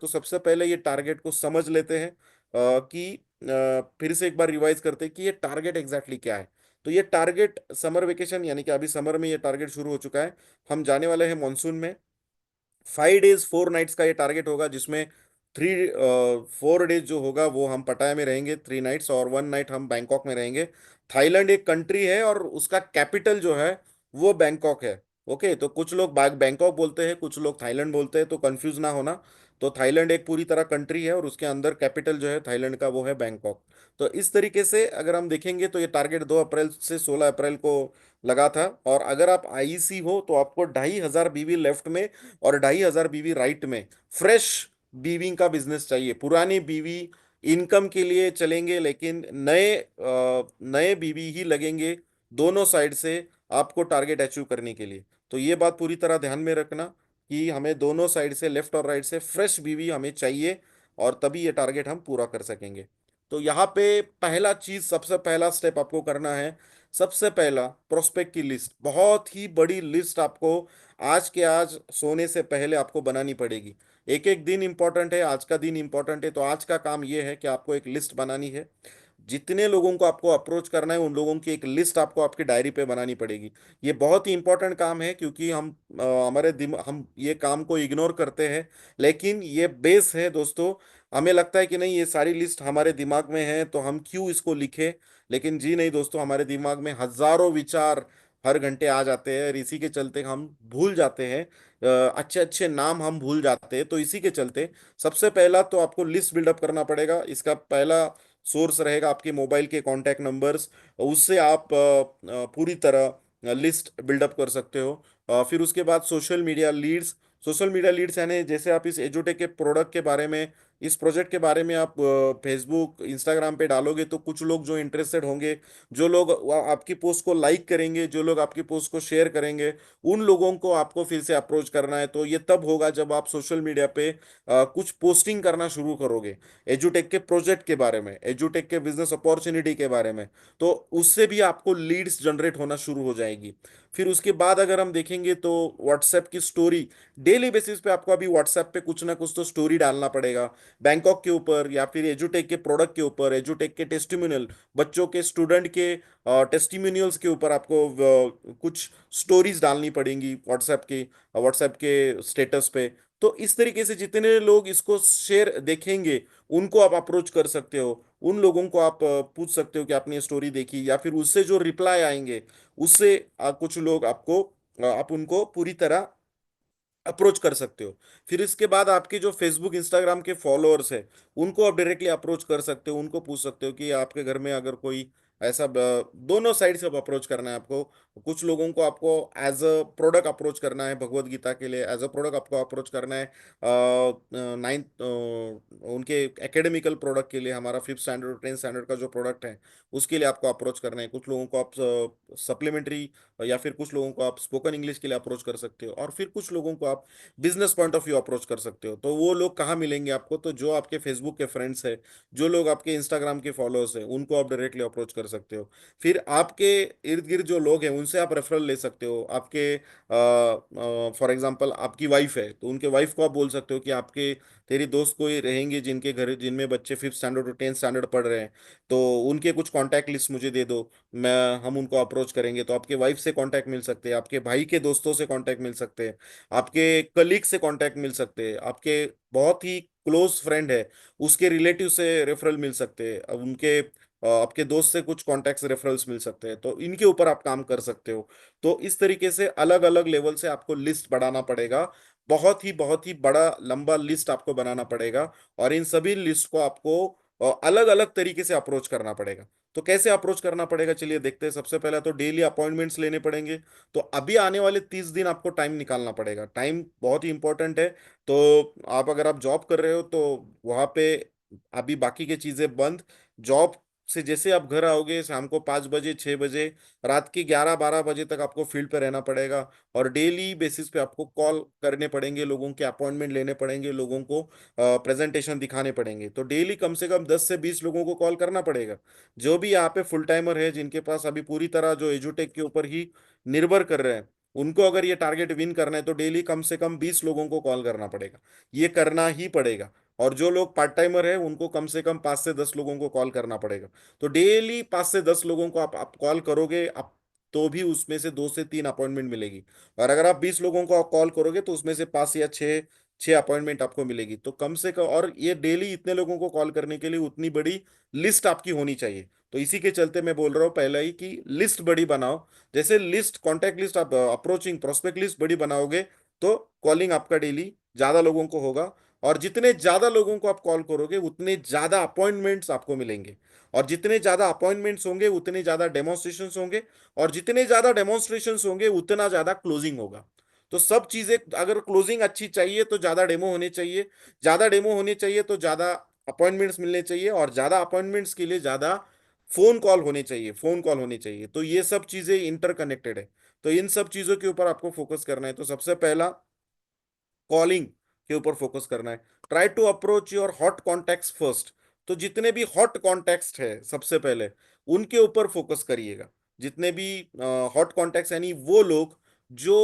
तो सबसे पहले ये टारगेट को समझ लेते हैं कि फिर से एक बार रिवाइज करते हैं कि ये टारगेट एग्जैक्टली क्या है। तो ये टारगेट समर वेकेशन, यानी कि अभी समर में ये टारगेट शुरू हो चुका है, हम जाने वाले हैं मानसून में। 5 डेज 4 नाइट्स का ये टारगेट होगा, जिसमें 4 डेज जो होगा वो हम पटाया में रहेंगे 3 नाइट्स, और 1 नाइट हम बैंकॉक में रहेंगे। थाईलैंड एक कंट्री है और उसका कैपिटल जो है वो बैंकॉक है। ओके, तो कुछ लोग बैंकॉक बोलते हैं, कुछ लोग थाईलैंड बोलते हैं, तो कंफ्यूज ना होना। तो थाईलैंड एक पूरी तरह कंट्री है और उसके अंदर कैपिटल जो है थाईलैंड का वो है बैंकॉक। तो इस तरीके से अगर हम देखेंगे तो ये टारगेट 2 अप्रैल से 16 अप्रैल को लगा था। और अगर आप आईसी हो तो आपको 2,500 बीवी लेफ्ट में और 2,500 बीवी राइट में फ्रेश बीविंग का बिजनेस चाहिए। पुरानी बीवी इनकम के लिए चलेंगे, लेकिन नए बीवी ही लगेंगे दोनों साइड से आपको टारगेट अचीव करने के लिए। तो ये बात पूरी तरह ध्यान में रखना कि हमें दोनों साइड से, लेफ्ट और राइट से फ्रेश बीवी हमें चाहिए, और तभी ये टारगेट हम पूरा कर सकेंगे। तो यहाँ पे पहला चीज, सबसे पहला स्टेप आपको करना है, सबसे पहला प्रोस्पेक्ट की लिस्ट, बहुत ही बड़ी लिस्ट आपको आज के आज सोने से पहले आपको बनानी पड़ेगी। एक एक दिन इंपॉर्टेंट है, आज का दिन इंपॉर्टेंट है, तो आज का काम ये है कि आपको एक लिस्ट बनानी है। जितने लोगों को आपको अप्रोच करना है उन लोगों की एक लिस्ट आपको आपकी डायरी पे बनानी पड़ेगी। ये बहुत ही इंपॉर्टेंट काम है, क्योंकि हम ये काम को इग्नोर करते हैं, लेकिन ये बेस है दोस्तों। हमें लगता है कि नहीं, ये सारी लिस्ट हमारे दिमाग में है तो हम क्यों इसको लिखें। लेकिन जी नहीं दोस्तों, हमारे दिमाग में हजारों विचार हर घंटे आ जाते हैं, और इसी के चलते हम भूल जाते हैं। अच्छे अच्छे नाम हम भूल जाते हैं। तो इसी के चलते सबसे पहला तो आपको लिस्ट बिल्डअप करना पड़ेगा। इसका पहला सोर्स रहेगा आपके मोबाइल के कॉन्टैक्ट नंबर्स। उससे आप पूरी तरह लिस्ट बिल्डअप कर सकते हो। फिर उसके बाद social media leads. Social media leads यानी जैसे आप इस एजुटेक के प्रोडक्ट के बारे में, इस प्रोजेक्ट के बारे में आप फेसबुक इंस्टाग्राम पे डालोगे, तो कुछ लोग जो इंटरेस्टेड होंगे, जो लोग आपकी पोस्ट को लाइक करेंगे, जो लोग आपकी पोस्ट को शेयर करेंगे, उन लोगों को आपको फिर से अप्रोच करना है। तो ये तब होगा जब आप सोशल मीडिया पे कुछ पोस्टिंग करना शुरू करोगे एजुटेक के प्रोजेक्ट के बारे में, एजुटेक के बिजनेस अपॉर्चुनिटी के बारे में। तो उससे भी आपको लीड्स जनरेट होना शुरू हो जाएगी। फिर उसके बाद अगर हम देखेंगे तो व्हाट्सएप की स्टोरी, डेली बेसिस पे आपको अभी व्हाट्सएप पे कुछ ना कुछ तो स्टोरी डालना पड़ेगा, बैंकॉक के ऊपर या फिर एजुटेक के प्रोडक्ट के ऊपर, एजुटेक के टेस्टिमोनियल, बच्चों के, स्टूडेंट के टेस्टिमोनियल्स के ऊपर आपको कुछ स्टोरीज डालनी पड़ेंगी व्हाट्सएप के स्टेटस पे। तो इस तरीके से जितने लोग इसको शेयर देखेंगे उनको आप अप्रोच कर सकते हो। उन लोगों को आप पूछ सकते हो कि आपने ये स्टोरी देखी, या फिर उससे जो रिप्लाई आएंगे उससे कुछ लोग आपको आप उनको पूरी तरह अप्रोच कर सकते हो। फिर इसके बाद आपके जो फेसबुक इंस्टाग्राम के फॉलोअर्स है उनको आप डायरेक्टली अप्रोच कर सकते हो। उनको पूछ सकते हो कि आपके घर में अगर कोई ऐसा दोनों साइड से आप अप्रोच करना है आपको। कुछ लोगों को आपको एज अ प्रोडक्ट अप्रोच करना है, भगवत गीता के लिए एज अ प्रोडक्ट आपको अप्रोच करना है। नाइन्थ उनके एकेडमिकल प्रोडक्ट के लिए, हमारा 5th स्टैंडर्ड 10th स्टैंडर्ड का जो प्रोडक्ट है उसके लिए आपको अप्रोच करना है। कुछ लोगों को आप सप्लीमेंट्री, या फिर कुछ लोगों को आप स्पोकन इंग्लिश के लिए अप्रोच कर सकते हो, और फिर कुछ लोगों को आप business point of view approach कर सकते हो। तो वो लोग कहाँ मिलेंगे आपको, तो जो आपके फेसबुक के फ्रेंड्स है, जो लोग आपके इंस्टाग्राम के फॉलोअर्स है, उनको आप डायरेक्टली अप्रोच कर सकते हो। फिर आपके इर्द गिर्द जो लोग हैं उनसे आप रेफरल ले सकते हो। आपके फॉर एग्जांपल आपकी वाइफ है तो उनके वाइफ को आप बोल सकते हो कि आपके, तेरी दोस्त कोई रहेंगे जिनके घर, जिनमें बच्चे 5th स्टैंडर्ड और 10th स्टैंडर्ड पढ़ रहे हैं, तो उनके कुछ कांटेक्ट लिस्ट मुझे दे दो, मैं हम उनको अप्रोच करेंगे। तो आपके वाइफ से कांटेक्ट मिल सकते हैं, आपके भाई के दोस्तों से कांटेक्ट मिल सकते हैं, आपके कलीग से कांटेक्ट मिल सकते हैं, आपके बहुत ही क्लोज फ्रेंड है उसके रिलेटिव से रेफरल मिल सकते हैं, अब उनके आपके दोस्त से कुछ कॉन्टैक्ट्स रेफरल्स मिल सकते हैं। तो इनके ऊपर आप काम कर सकते हो। तो इस तरीके से अलग अलग लेवल से आपको लिस्ट बढ़ाना पड़ेगा। बहुत ही बड़ा लंबा लिस्ट आपको बनाना पड़ेगा, और इन सभी लिस्ट को आपको अलग अलग तरीके से अप्रोच करना पड़ेगा। तो कैसे अप्रोच करना पड़ेगा, चलिए देखते हैं। सबसे पहले तो डेली अपॉइंटमेंट्स लेने पड़ेंगे। तो अभी आने वाले 30 दिन आपको टाइम निकालना पड़ेगा। टाइम बहुत ही इंपॉर्टेंट है। तो आप अगर आप जॉब कर रहे हो तो वहां पे अभी बाकी की चीजें बंद। जॉब से जैसे आप घर आओगे शाम को 5 बजे 6 बजे, रात के 11 12 बजे तक आपको फील्ड पे रहना पड़ेगा। और डेली बेसिस पे आपको कॉल करने पड़ेंगे, लोगों के अपॉइंटमेंट लेने पड़ेंगे, लोगों को प्रेजेंटेशन दिखाने पड़ेंगे। तो डेली कम से कम 10 से 20 लोगों को कॉल करना पड़ेगा, जो भी यहाँ पे फुल टाइमर है, जिनके पास अभी पूरी तरह जो एजुटेक के ऊपर ही निर्भर कर रहे हैं। उनको अगर ये टारगेट विन करना है तो डेली कम से कम 20 लोगों को कॉल करना पड़ेगा, ये करना ही पड़ेगा। और जो लोग पार्ट टाइमर है उनको कम से कम 5 से 10 लोगों को कॉल करना पड़ेगा। तो डेली 5 से 10 लोगों को आप कॉल करोगे आप, तो भी उसमें से 2 से 3 अपॉइंटमेंट मिलेगी। और अगर आप 20 लोगों को कॉल करोगे तो उसमें से 5 या 6 छह अपॉइंटमेंट आपको मिलेगी। तो कम से कम, और ये डेली इतने लोगों को कॉल करने के लिए उतनी बड़ी लिस्ट आपकी होनी चाहिए। तो इसी के चलते मैं बोल रहा हूँ पहले ही कि लिस्ट बड़ी बनाओ। जैसे लिस्ट, कॉन्टैक्ट लिस्ट, आप अप्रोचिंग प्रोस्पेक्ट लिस्ट बड़ी बनाओगे तो कॉलिंग आपका डेली ज्यादा लोगों को होगा। और जितने ज्यादा लोगों को आप कॉल करोगे उतने ज्यादा अपॉइंटमेंट्स आपको मिलेंगे। और जितने ज्यादा अपॉइंटमेंट्स होंगे उतने ज्यादा डेमोन्स्ट्रेशंस होंगे। और जितने ज्यादा डेमोन्स्ट्रेशंस होंगे उतना ज्यादा क्लोजिंग होगा। तो सब चीजें, अगर क्लोजिंग अच्छी चाहिए तो ज्यादा डेमो होने चाहिए, ज्यादा डेमो होने चाहिए तो ज्यादा अपॉइंटमेंट्स मिलने चाहिए, और ज्यादा अपॉइंटमेंट्स के लिए ज्यादा फोन कॉल होने चाहिए, फोन कॉल होने चाहिए। तो ये सब चीजें इंटरकनेक्टेड है। तो इन सब चीजों के ऊपर आपको फोकस करना है। तो सबसे पहला कॉलिंग के ऊपर फोकस करना है। Try to approach your hot contacts first. तो जितने भी हॉट कॉन्टेक्ट्स है सबसे पहले उनके ऊपर फोकस करिएगा। जितने भी हॉट कॉन्टेक्ट्स यानी वो लोग जो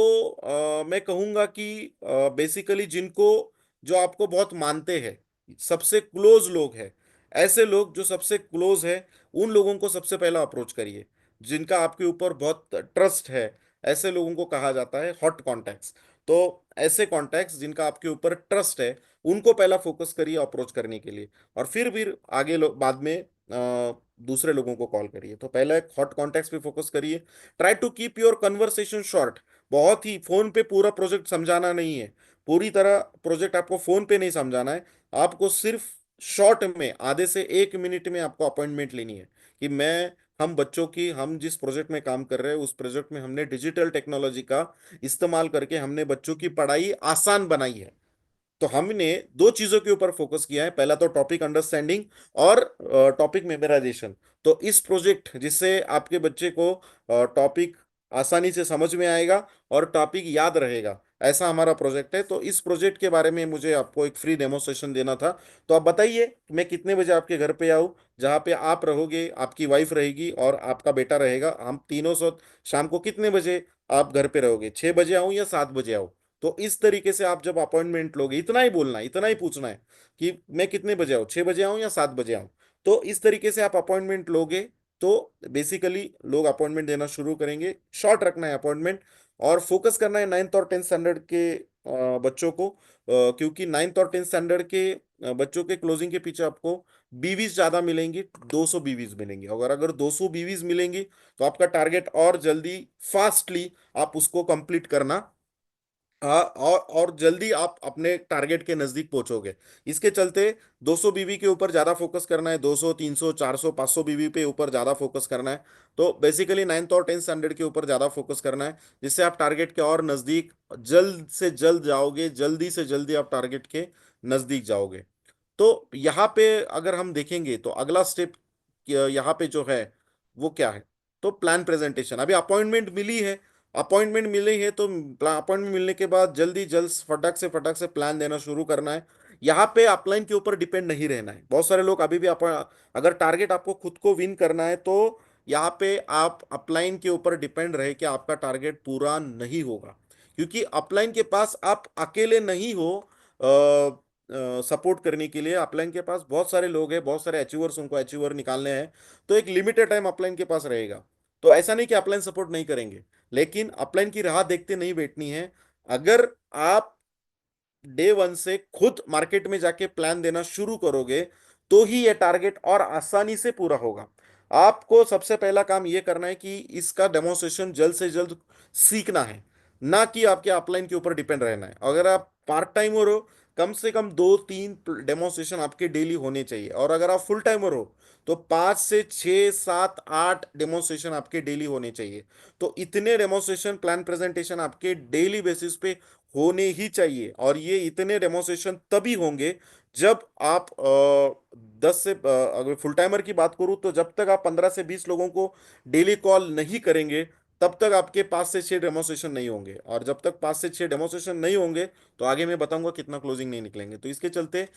मैं कहूंगा कि बेसिकली जिनको, जो आपको बहुत मानते हैं, सबसे क्लोज लोग हैं, ऐसे लोग जो सबसे क्लोज है उन लोगों को सबसे पहला अप्रोच करिए। जिनका आपके ऊपर बहुत ट्रस्ट है, ऐसे लोगों को कहा जाता है हॉट कॉन्टेक्ट्स। तो ऐसे कॉन्टैक्ट्स जिनका आपके ऊपर ट्रस्ट है उनको पहला फोकस करिए अप्रोच करने के लिए। और फिर आगे बाद में दूसरे लोगों को कॉल करिए। तो पहला एक हॉट कॉन्टैक्ट्स पे फोकस करिए। Try to keep your conversation short. बहुत ही फोन पे पूरा प्रोजेक्ट समझाना नहीं है, पूरी तरह प्रोजेक्ट आपको फोन पे नहीं समझाना है। आपको सिर्फ शॉर्ट में आधे से 1 मिनट में आपको अपॉइंटमेंट लेनी है कि मैं, हम बच्चों की, हम जिस प्रोजेक्ट में काम कर रहे हैं उस प्रोजेक्ट में हमने डिजिटल टेक्नोलॉजी का इस्तेमाल करके हमने बच्चों की पढ़ाई आसान बनाई है। तो हमने दो चीजों के ऊपर फोकस किया है, पहला तो टॉपिक अंडरस्टैंडिंग और टॉपिक मेमोराइजेशन। तो इस प्रोजेक्ट जिससे आपके बच्चे को टॉपिक आसानी से समझ में आएगा और टॉपिक याद रहेगा, ऐसा हमारा प्रोजेक्ट है। तो इस प्रोजेक्ट के बारे में मुझे आपको एक फ्री डेमोस्ट्रेशन देना था। तो आप बताइए मैं कितने बजे आपके घर पे आऊँ, जहाँ पे आप रहोगे, आपकी वाइफ रहेगी और आपका बेटा रहेगा, हम तीनों साथ शाम को कितने बजे आप घर पे रहोगे, 6 बजे आऊँ या 7 बजे आऊँ? तो इस तरीके से आप जब अपॉइंटमेंट लोगे, इतना ही बोलना है, इतना ही पूछना है कि मैं कितने बजे आऊँ, 6 बजे आऊँ या 7 बजे आऊँ। तो इस तरीके से आप अपॉइंटमेंट लोगे तो बेसिकली लोग अपॉइंटमेंट देना शुरू करेंगे। शॉर्ट रखना है अपॉइंटमेंट, और फोकस करना है 9th और 10th स्टैंडर्ड के बच्चों को, क्योंकि 9th और 10th स्टैंडर्ड के बच्चों के क्लोजिंग के पीछे आपको बीवीज ज्यादा मिलेंगी, 200 बीवीज मिलेंगी। अगर अगर 200 बीवीज मिलेंगी तो आपका टारगेट और जल्दी, फास्टली आप उसको कंप्लीट करना, हाँ, और जल्दी आप अपने टारगेट के नजदीक पहुंचोगे। इसके चलते 200 बीवी के ऊपर ज्यादा फोकस करना है, 200 300 400 500 बीवी पे ऊपर ज्यादा फोकस करना है। तो बेसिकली 9th और 10th स्टैंडर्ड के ऊपर ज्यादा फोकस करना है, जिससे आप टारगेट के और नजदीक जल्द से जल्द जाओगे, जल्दी से जल्दी आप टारगेट के नजदीक जाओगे। तो यहाँ पे अगर हम देखेंगे तो अगला स्टेप यहाँ पे जो है वो क्या है, तो प्लान प्रेजेंटेशन। अभी अपॉइंटमेंट मिली है, अपॉइंटमेंट मिली है तो अपॉइंटमेंट मिलने के बाद जल्दी जल्द फटाक से प्लान देना शुरू करना है। यहाँ पे अपलाइन के ऊपर डिपेंड नहीं रहना है। बहुत सारे लोग अभी भी अगर टारगेट आपको खुद को विन करना है तो यहाँ पे आप अपलाइन के ऊपर डिपेंड रहे कि आपका टारगेट पूरा नहीं होगा। क्योंकि अपलाइन के पास आप अकेले नहीं हो सपोर्ट करने के लिए। अपलाइन के पास बहुत सारे लोग हैं, बहुत सारे अचीवर्स, उनको अचीवर निकालने हैं। तो एक लिमिटेड टाइम अपलाइन के पास रहेगा। तो ऐसा नहीं कि अपलाइन सपोर्ट नहीं करेंगे, लेकिन अपलाइन की राह देखते नहीं बैठनी है। अगर आप डे 1 से खुद मार्केट में जाके प्लान देना शुरू करोगे तो ही ये टारगेट और आसानी से पूरा होगा। आपको सबसे पहला काम ये करना है कि इसका डेमोन्स्ट्रेशन जल्द से जल्द सीखना है, ना कि आपके अपलाइन के ऊपर डिपेंड रहना है। अगर आप पार्ट टाइमर हो, कम से कम 2 3 डेमोन्स्ट्रेशन आपके डेली होने चाहिए। और अगर आप फुल टाइमर हो तो 5 से 6 7 8 डेमोन्स्ट्रेशन आपके डेली होने चाहिए। तो इतने डेमोन्स्ट्रेशन, प्लान प्रेजेंटेशन आपके डेली बेसिस पे होने ही चाहिए। और ये इतने डेमोन्स्ट्रेशन तभी होंगे जब आप 10 से, अगर फुल टाइमर की बात करूं तो जब तक आप 15 से 20 लोगों को डेली कॉल नहीं करेंगे तब तक आपके 5 से 6 डेमोन्स्ट्रेशन नहीं होंगे। और जब तक 5 से 6 डेमोन्स्ट्रेशन नहीं होंगे तो आगे मैं बताऊंगा कितना क्लोजिंग नहीं निकलेंगे। तो इसके चलते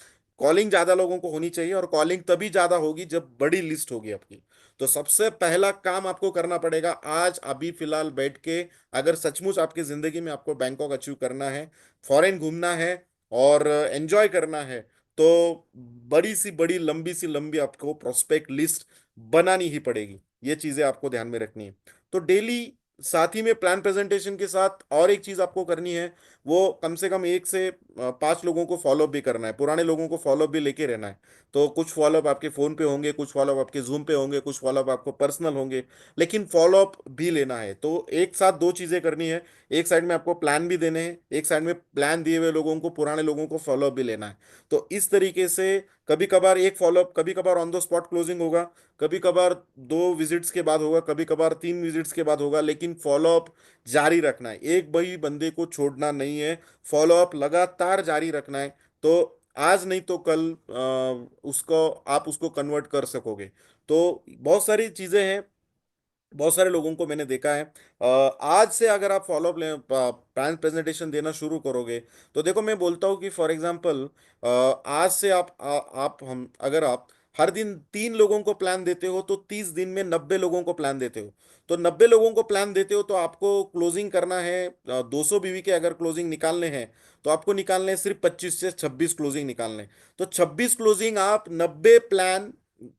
कॉलिंग ज्यादा लोगों को होनी चाहिए, और कॉलिंग तभी ज्यादा होगी जब बड़ी लिस्ट होगी आपकी। तो सबसे पहला काम आपको करना पड़ेगा आज अभी फिलहाल बैठ के, अगर सचमुच आपकी जिंदगी में आपको बैंकॉक अचीव करना है, फॉरेन घूमना है और एंजॉय करना है, तो बड़ी सी बड़ी लंबी सी लंबी आपको प्रोस्पेक्ट लिस्ट बनानी ही पड़ेगी। ये चीजें आपको ध्यान में रखनी है। तो डेली साथ ही में प्लान प्रेजेंटेशन के साथ और एक चीज आपको करनी है, वो कम से कम 1 से 5 लोगों को फॉलोअप भी करना है, पुराने लोगों को फॉलोअप भी लेके रहना है। तो कुछ फॉलोअप आपके फोन पे होंगे, कुछ फॉलोअप आपके जूम पे होंगे, कुछ फॉलोअप आपको पर्सनल होंगे, लेकिन फॉलोअप भी लेना है। तो एक साथ दो चीजें करनी है, एक साइड में आपको प्लान भी देने हैं, एक साइड में प्लान दिए हुए लोगों को, पुराने लोगों को फॉलोअप भी लेना है। तो इस तरीके से कभी कभार एक फॉलोअप, कभी कभार ऑन द स्पॉट क्लोजिंग होगा, कभी कभार 2 विजिट्स के बाद होगा, कभी कभार 3 विजिट्स के बाद होगा, लेकिन फॉलोअप जारी रखना है, एक भाई बंदे को छोड़ना नहीं है, फॉलोअप लगातार जारी रखना है। तो आज नहीं तो कल उसको आप उसको कन्वर्ट कर सकोगे। तो बहुत सारी चीजें हैं, बहुत सारे लोगों को मैंने देखा है। आज से अगर आप फॉलोअप ले प्लान प्रेजेंटेशन देना शुरू करोगे, तो देखो मैं बोलता हूँ कि फॉर एग्जांपल आज से आप हम अगर आप हर दिन 3 लोगों को प्लान देते हो, तो 30 दिन में 90 लोगों को प्लान देते हो। तो 90 लोगों को प्लान देते हो, तो आपको क्लोजिंग करना है 200 बीवी के अगर क्लोजिंग निकालने हैं, तो आपको निकालने हैं सिर्फ 25 से 26 क्लोजिंग निकालने हैं। तो 26 क्लोजिंग आप 90 प्लान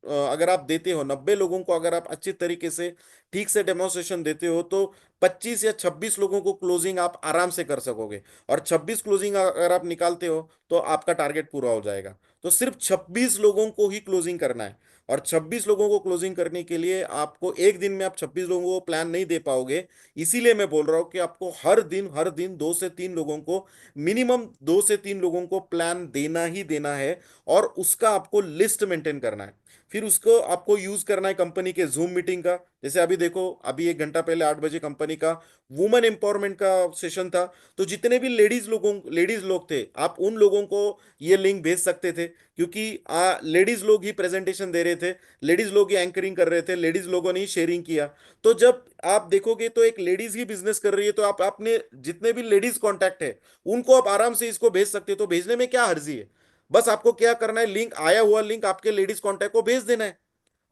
अगर आप देते हो, 90 लोगों को अगर आप अच्छे तरीके से ठीक से डेमोन्स्ट्रेशन देते हो, तो 25 या 26 लोगों को क्लोजिंग आप आराम से कर सकोगे। और 26 क्लोजिंग अगर आप निकालते हो, तो आपका टारगेट पूरा हो जाएगा। तो सिर्फ 26 लोगों को ही क्लोजिंग करना है। और 26 लोगों को क्लोजिंग करने के लिए आपको एक दिन में आप 26 लोगों को प्लान नहीं दे पाओगे। इसीलिए मैं बोल रहा हूं कि आपको हर दिन 2 से 3 लोगों को, मिनिमम 2 से 3 लोगों को प्लान देना ही देना है। और उसका आपको लिस्ट मेंटेन करना है। फिर उसको आपको यूज करना है कंपनी के जूम मीटिंग का। जैसे अभी देखो, अभी 1 घंटा पहले 8 बजे कंपनी का वुमेन एम्पावरमेंट का सेशन था। तो जितने भी लेडीज लोग थे, आप उन लोगों को ये लिंक भेज सकते थे, क्योंकि लेडीज लोग ही प्रेजेंटेशन दे रहे थे, लेडीज लोग ही एंकरिंग कर रहे थे, लेडीज लोगों ने ही शेयरिंग किया। तो जब आप देखोगे तो एक लेडीज ही बिजनेस कर रही है, तो आप अपने जितने भी लेडीज कांटेक्ट है, उनको आप आराम से इसको भेज सकते हो। तो भेजने में क्या हर्जी है? बस आपको क्या करना है, लिंक आया हुआ लिंक आपके लेडीज कांटेक्ट को भेज देना है,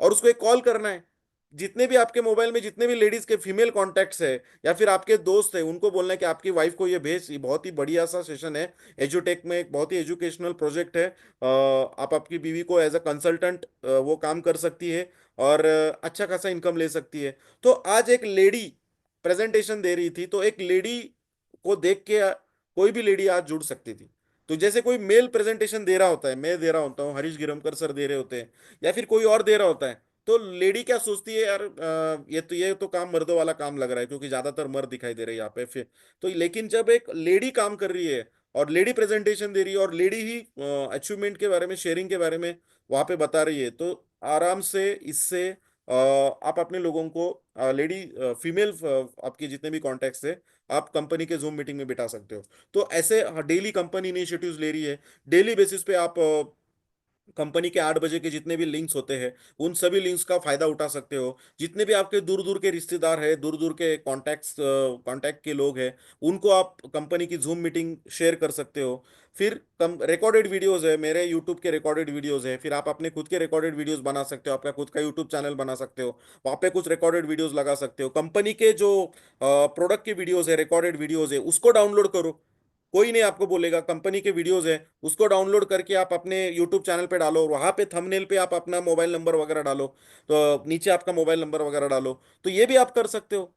और उसको एक कॉल करना है। जितने भी आपके मोबाइल में जितने भी लेडीज के फीमेल कॉन्टैक्ट्स है, या फिर आपके दोस्त है, उनको बोलना है कि आपकी वाइफ को ये भेज, ये बहुत ही बढ़िया सा सेशन है, एजुटेक में एक बहुत ही एजुकेशनल प्रोजेक्ट है। आप आपकी बीवी को एज अ कंसल्टेंट वो काम कर सकती है, और अच्छा खासा इनकम ले सकती है। तो आज एक लेडी प्रेजेंटेशन दे रही थी, तो एक लेडी को देख के कोई भी लेडी आज जुड़ सकती थी। तो जैसे कोई मेल प्रेजेंटेशन दे रहा होता है, मैं दे रहा होता हूँ, हरीश गिरमकर सर दे रहे होते हैं, या फिर कोई और दे रहा होता है, तो लेडी क्या सोचती है, यार ये तो काम मर्दों वाला काम लग रहा है, क्योंकि ज्यादातर मर्द दिखाई दे रहे हैं यहाँ पे फिर। तो लेकिन जब एक लेडी काम कर रही है, और लेडी प्रेजेंटेशन दे रही है, और लेडी ही अचीवमेंट के बारे में, शेयरिंग के बारे में वहां पे बता रही है, तो आराम से इससे आप अपने लोगों को, लेडी फीमेल आपके जितने भी कॉन्टेक्ट्स है, आप कंपनी के जूम मीटिंग में बिठा सकते हो। तो ऐसे डेली कंपनी इनिशिएटिव्स ले रही है। डेली बेसिस पे आप कंपनी के 8 बजे के जितने भी लिंक्स होते हैं, उन सभी लिंक्स का फायदा उठा सकते हो। जितने भी आपके दूर दूर के रिश्तेदार हैं, दूर दूर के कांटेक्ट के लोग हैं, उनको आप कंपनी की जूम मीटिंग शेयर कर सकते हो। फिर कम रिकॉर्डेड वीडियोस है, मेरे यूट्यूब के रिकॉर्डेड वीडियोस है, फिर आप अपने खुद के रिकॉर्डेड वीडियोस बना सकते हो, आपका खुद का यूट्यूब चैनल बना सकते हो, वहाँ पे कुछ रिकॉर्डेड वीडियोस लगा सकते हो। कंपनी के जो प्रोडक्ट के वीडियोस है, रिकॉर्डेड वीडियोस है, उसको डाउनलोड करो। कोई नहीं आपको बोलेगा, कंपनी के वीडियोस है, उसको डाउनलोड करके आप अपने यूट्यूब चैनल पे डालो, वहां पे थंबनेल पे आप अपना मोबाइल नंबर वगैरह डालो, तो नीचे आपका मोबाइल नंबर वगैरह डालो। तो ये भी आप कर सकते हो।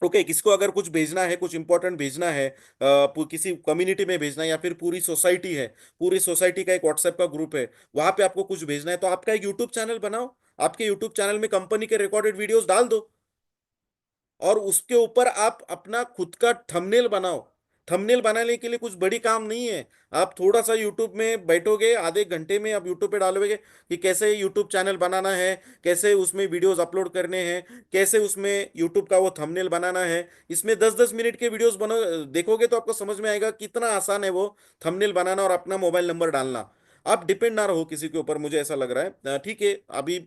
ओके, किसको अगर कुछ भेजना है, कुछ इंपॉर्टेंट भेजना है, किसी कम्युनिटी में भेजना है, या फिर पूरी सोसाइटी है, पूरी सोसाइटी का एक व्हाट्सएप का ग्रुप है, वहां पे आपको कुछ भेजना है, तो आपका एक यूट्यूब चैनल बनाओ, आपके यूट्यूब चैनल में कंपनी के रिकॉर्डेड वीडियोस डाल दो, और उसके ऊपर आप अपना खुद का थंबनेल बनाओ। थंबनेल बनाने के लिए कुछ बड़ी काम नहीं है। आप थोड़ा सा यूट्यूब में बैठोगे, आधे घंटे में आप यूट्यूब पे डालोगे कि कैसे यूट्यूब चैनल बनाना है, कैसे उसमें वीडियोस अपलोड करने हैं, कैसे उसमें यूट्यूब का वो थंबनेल बनाना है। इसमें 10-10 मिनट के वीडियोस बनो, देखोगे तो आपको समझ में आएगा कितना आसान है वो थंबनेल बनाना और अपना मोबाइल नंबर डालना। आप डिपेंड ना रहो किसी के ऊपर, मुझे ऐसा लग रहा है। ठीक है, अभी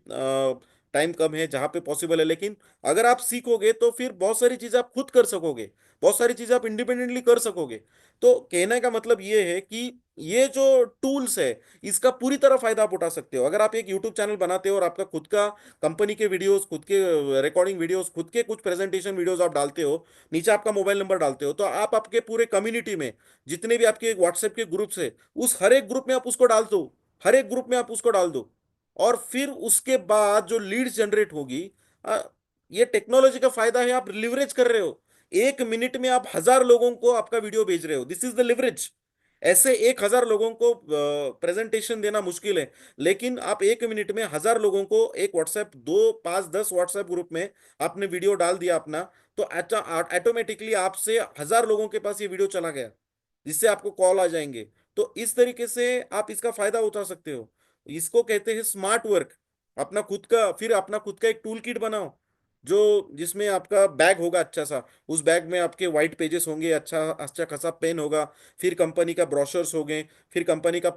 टाइम कम है, जहाँ पे पॉसिबल है, लेकिन अगर आप सीखोगे तो फिर बहुत सारी चीजें आप खुद कर सकोगे। बहुत सारी चीजें आप इंडिपेंडेंटली कर सकोगे। तो कहने का मतलब ये है कि ये जो टूल्स है, इसका पूरी तरह फायदा आप उठा सकते हो। अगर आप एक यूट्यूब चैनल बनाते हो और आपका खुद का कंपनी के वीडियोस, खुद के रिकॉर्डिंग वीडियोस, खुद के कुछ प्रेजेंटेशन वीडियोस आप डालते हो, नीचे आपका मोबाइल नंबर डालते हो, तो आप आपके पूरे कम्युनिटी में जितने भी आपके व्हाट्सएप के ग्रुप्स है, उस हर एक ग्रुप में आप उसको डाल दो, हर एक ग्रुप में आप उसको डाल दो। और फिर उसके बाद जो लीड्स जनरेट होगी, आ, ये टेक्नोलॉजी का फायदा है, आप लिवरेज कर रहे हो। 1 मिनट में आप 1,000 लोगों को आपका वीडियो भेज रहे हो, दिस इज द लिवरेज। ऐसे 1,000 लोगों को प्रेजेंटेशन देना मुश्किल है, लेकिन आप 1 मिनट में 1,000 लोगों को एक व्हाट्सएप, 2, 5, 10 व्हाट्सएप ग्रुप में आपने वीडियो डाल दिया अपना, तो ऑटोमेटिकली आपसे 1,000 लोगों के पास ये वीडियो चला गया, जिससे आपको कॉल आ जाएंगे। तो इस तरीके से आप इसका फायदा उठा सकते हो। इसको कहते हैं स्मार्ट वर्क। अपना खुद का, फिर अपना खुद का एक टूल किट बनाओ, जो जिसमें आपका बैग होगा अच्छा सा, उस बैग में आपके व्हाइट पेजेस होंगे, अच्छा अच्छा खासा पेन होगा, फिर कंपनी का ब्रोशर्स होंगे, फिर कंपनी का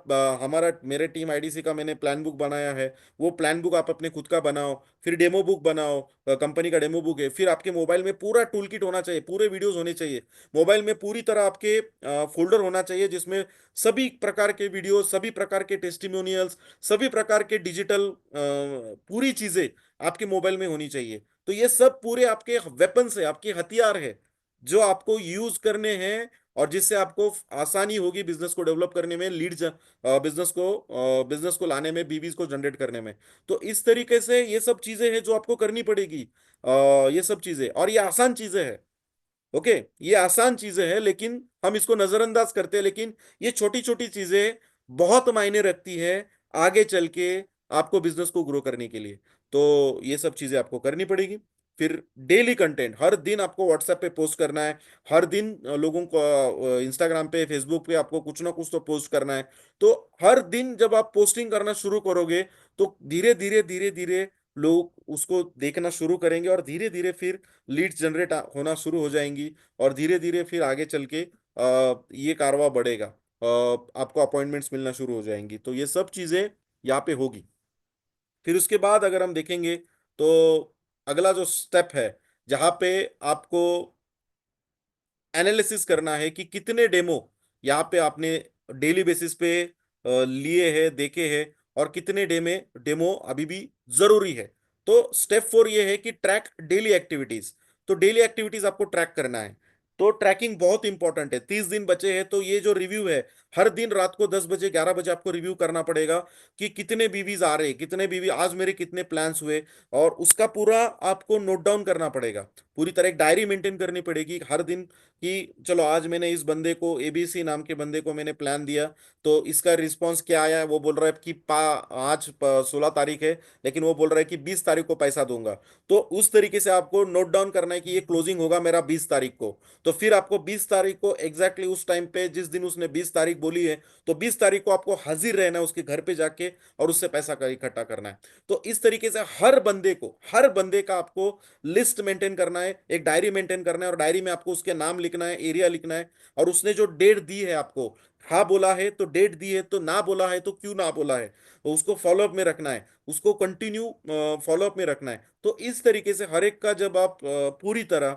हमारा मेरे टीम आईडीसी का मैंने प्लान बुक बनाया है, वो प्लान बुक आप अपने खुद का बनाओ, फिर डेमो बुक बनाओ, कंपनी का डेमो बुक है, फिर आपके मोबाइल में पूरा टूल किट होना चाहिए, पूरे वीडियोस होने चाहिए, मोबाइल में पूरी तरह आपके फोल्डर होना चाहिए जिसमें सभी प्रकार के वीडियो, सभी प्रकार के टेस्टिमोनियल्स, सभी प्रकार के डिजिटल पूरी चीजें आपके मोबाइल में होनी चाहिए। तो ये सब पूरे आपके वेपन्स है, आपके हथियार है, जो आपको यूज करने हैं, और जिससे आपको आसानी होगी बिजनेस को डेवलप करने में, लीड्स बिजनेस को लाने में, बीवीज को जनरेट करने में। तो इस तरीके से ये सब चीजें हैं जो आपको करनी पड़ेगी। ये सब चीजें, और ये आसान चीजें हैं। ओके, ये आसान चीजें हैं लेकिन हम इसको नजरअंदाज करते हैं, लेकिन ये छोटी छोटी चीजें बहुत मायने रखती है आगे चल के आपको बिजनेस को ग्रो करने के लिए। तो ये सब चीजें आपको करनी पड़ेगी। फिर डेली कंटेंट हर दिन आपको व्हाट्सएप पे पोस्ट करना है, हर दिन लोगों को इंस्टाग्राम पे, फेसबुक पे आपको कुछ ना कुछ तो पोस्ट करना है। तो हर दिन जब आप पोस्टिंग करना शुरू करोगे, तो धीरे धीरे धीरे धीरे लोग उसको देखना शुरू करेंगे, और धीरे धीरे फिर लीड्स जनरेट होना शुरू हो जाएंगी, और धीरे धीरे फिर आगे चल के ये कारवा बढ़ेगा, आपको अपॉइंटमेंट्स मिलना शुरू हो जाएंगी। तो ये सब चीजें यहाँ पे होगी। फिर उसके बाद अगर हम देखेंगे, तो अगला जो स्टेप है, जहाँ पे आपको एनालिसिस करना है कि कितने डेमो यहाँ पे आपने डेली बेसिस पे लिए हैं, देखे हैं, और कितने डेमो अभी भी जरूरी है। तो स्टेप 4 ये है कि ट्रैक डेली एक्टिविटीज। तो डेली एक्टिविटीज आपको ट्रैक करना है। तो ट्रैकिंग बहुत इंपॉर्टेंट है। 30 दिन बचे हैं, तो ये जो रिव्यू है, हर दिन रात को 10 बजे, 11 बजे आपको रिव्यू करना पड़ेगा कि कितने बीवीज आ रहे, कितने बीवी आज, मेरे कितने प्लान्स हुए, और उसका पूरा आपको नोट डाउन करना पड़ेगा। पूरी तरह एक डायरी मेंटेन करनी पड़ेगी हर दिन, कि चलो आज मैंने इस बंदे को, एबीसी नाम के बंदे को मैंने प्लान दिया, तो इसका रिस्पांस क्या आया है। वो बोल रहा है कि आज 16 तारीख है, लेकिन वो बोल रहा है कि 20 तारीख को पैसा दूंगा। तो उस तरीके से आपको नोट डाउन करना है कि ये क्लोजिंग होगा मेरा 20 तारीख को। तो फिर आपको 20 तारीख को एग्जैक्टली उस टाइम पे, जिस दिन उसने 20 तारीख बोली है, तो 20 तारीख को आपको हाजिर रहना है उसके घर पे जाके, और उससे पैसा इकट्ठा करना है। तो इस तरीके से हर बंदे का आपको लिस्ट मेंटेन करना है, एक डायरी मेंटेन करना है, और डायरी में आपको उसके नाम लिखना है, एरिया लिखना है, और उसने जो डेट दी है आपको, हाँ बोला है तो डेट दी है, तो ना बोला है तो क्यों ना बोला है, तो उसको फॉलोअप में रखना है, उसको कंटिन्यू फॉलोअप में रखना है। तो इस तरीके से हर एक का जब आप पूरी तरह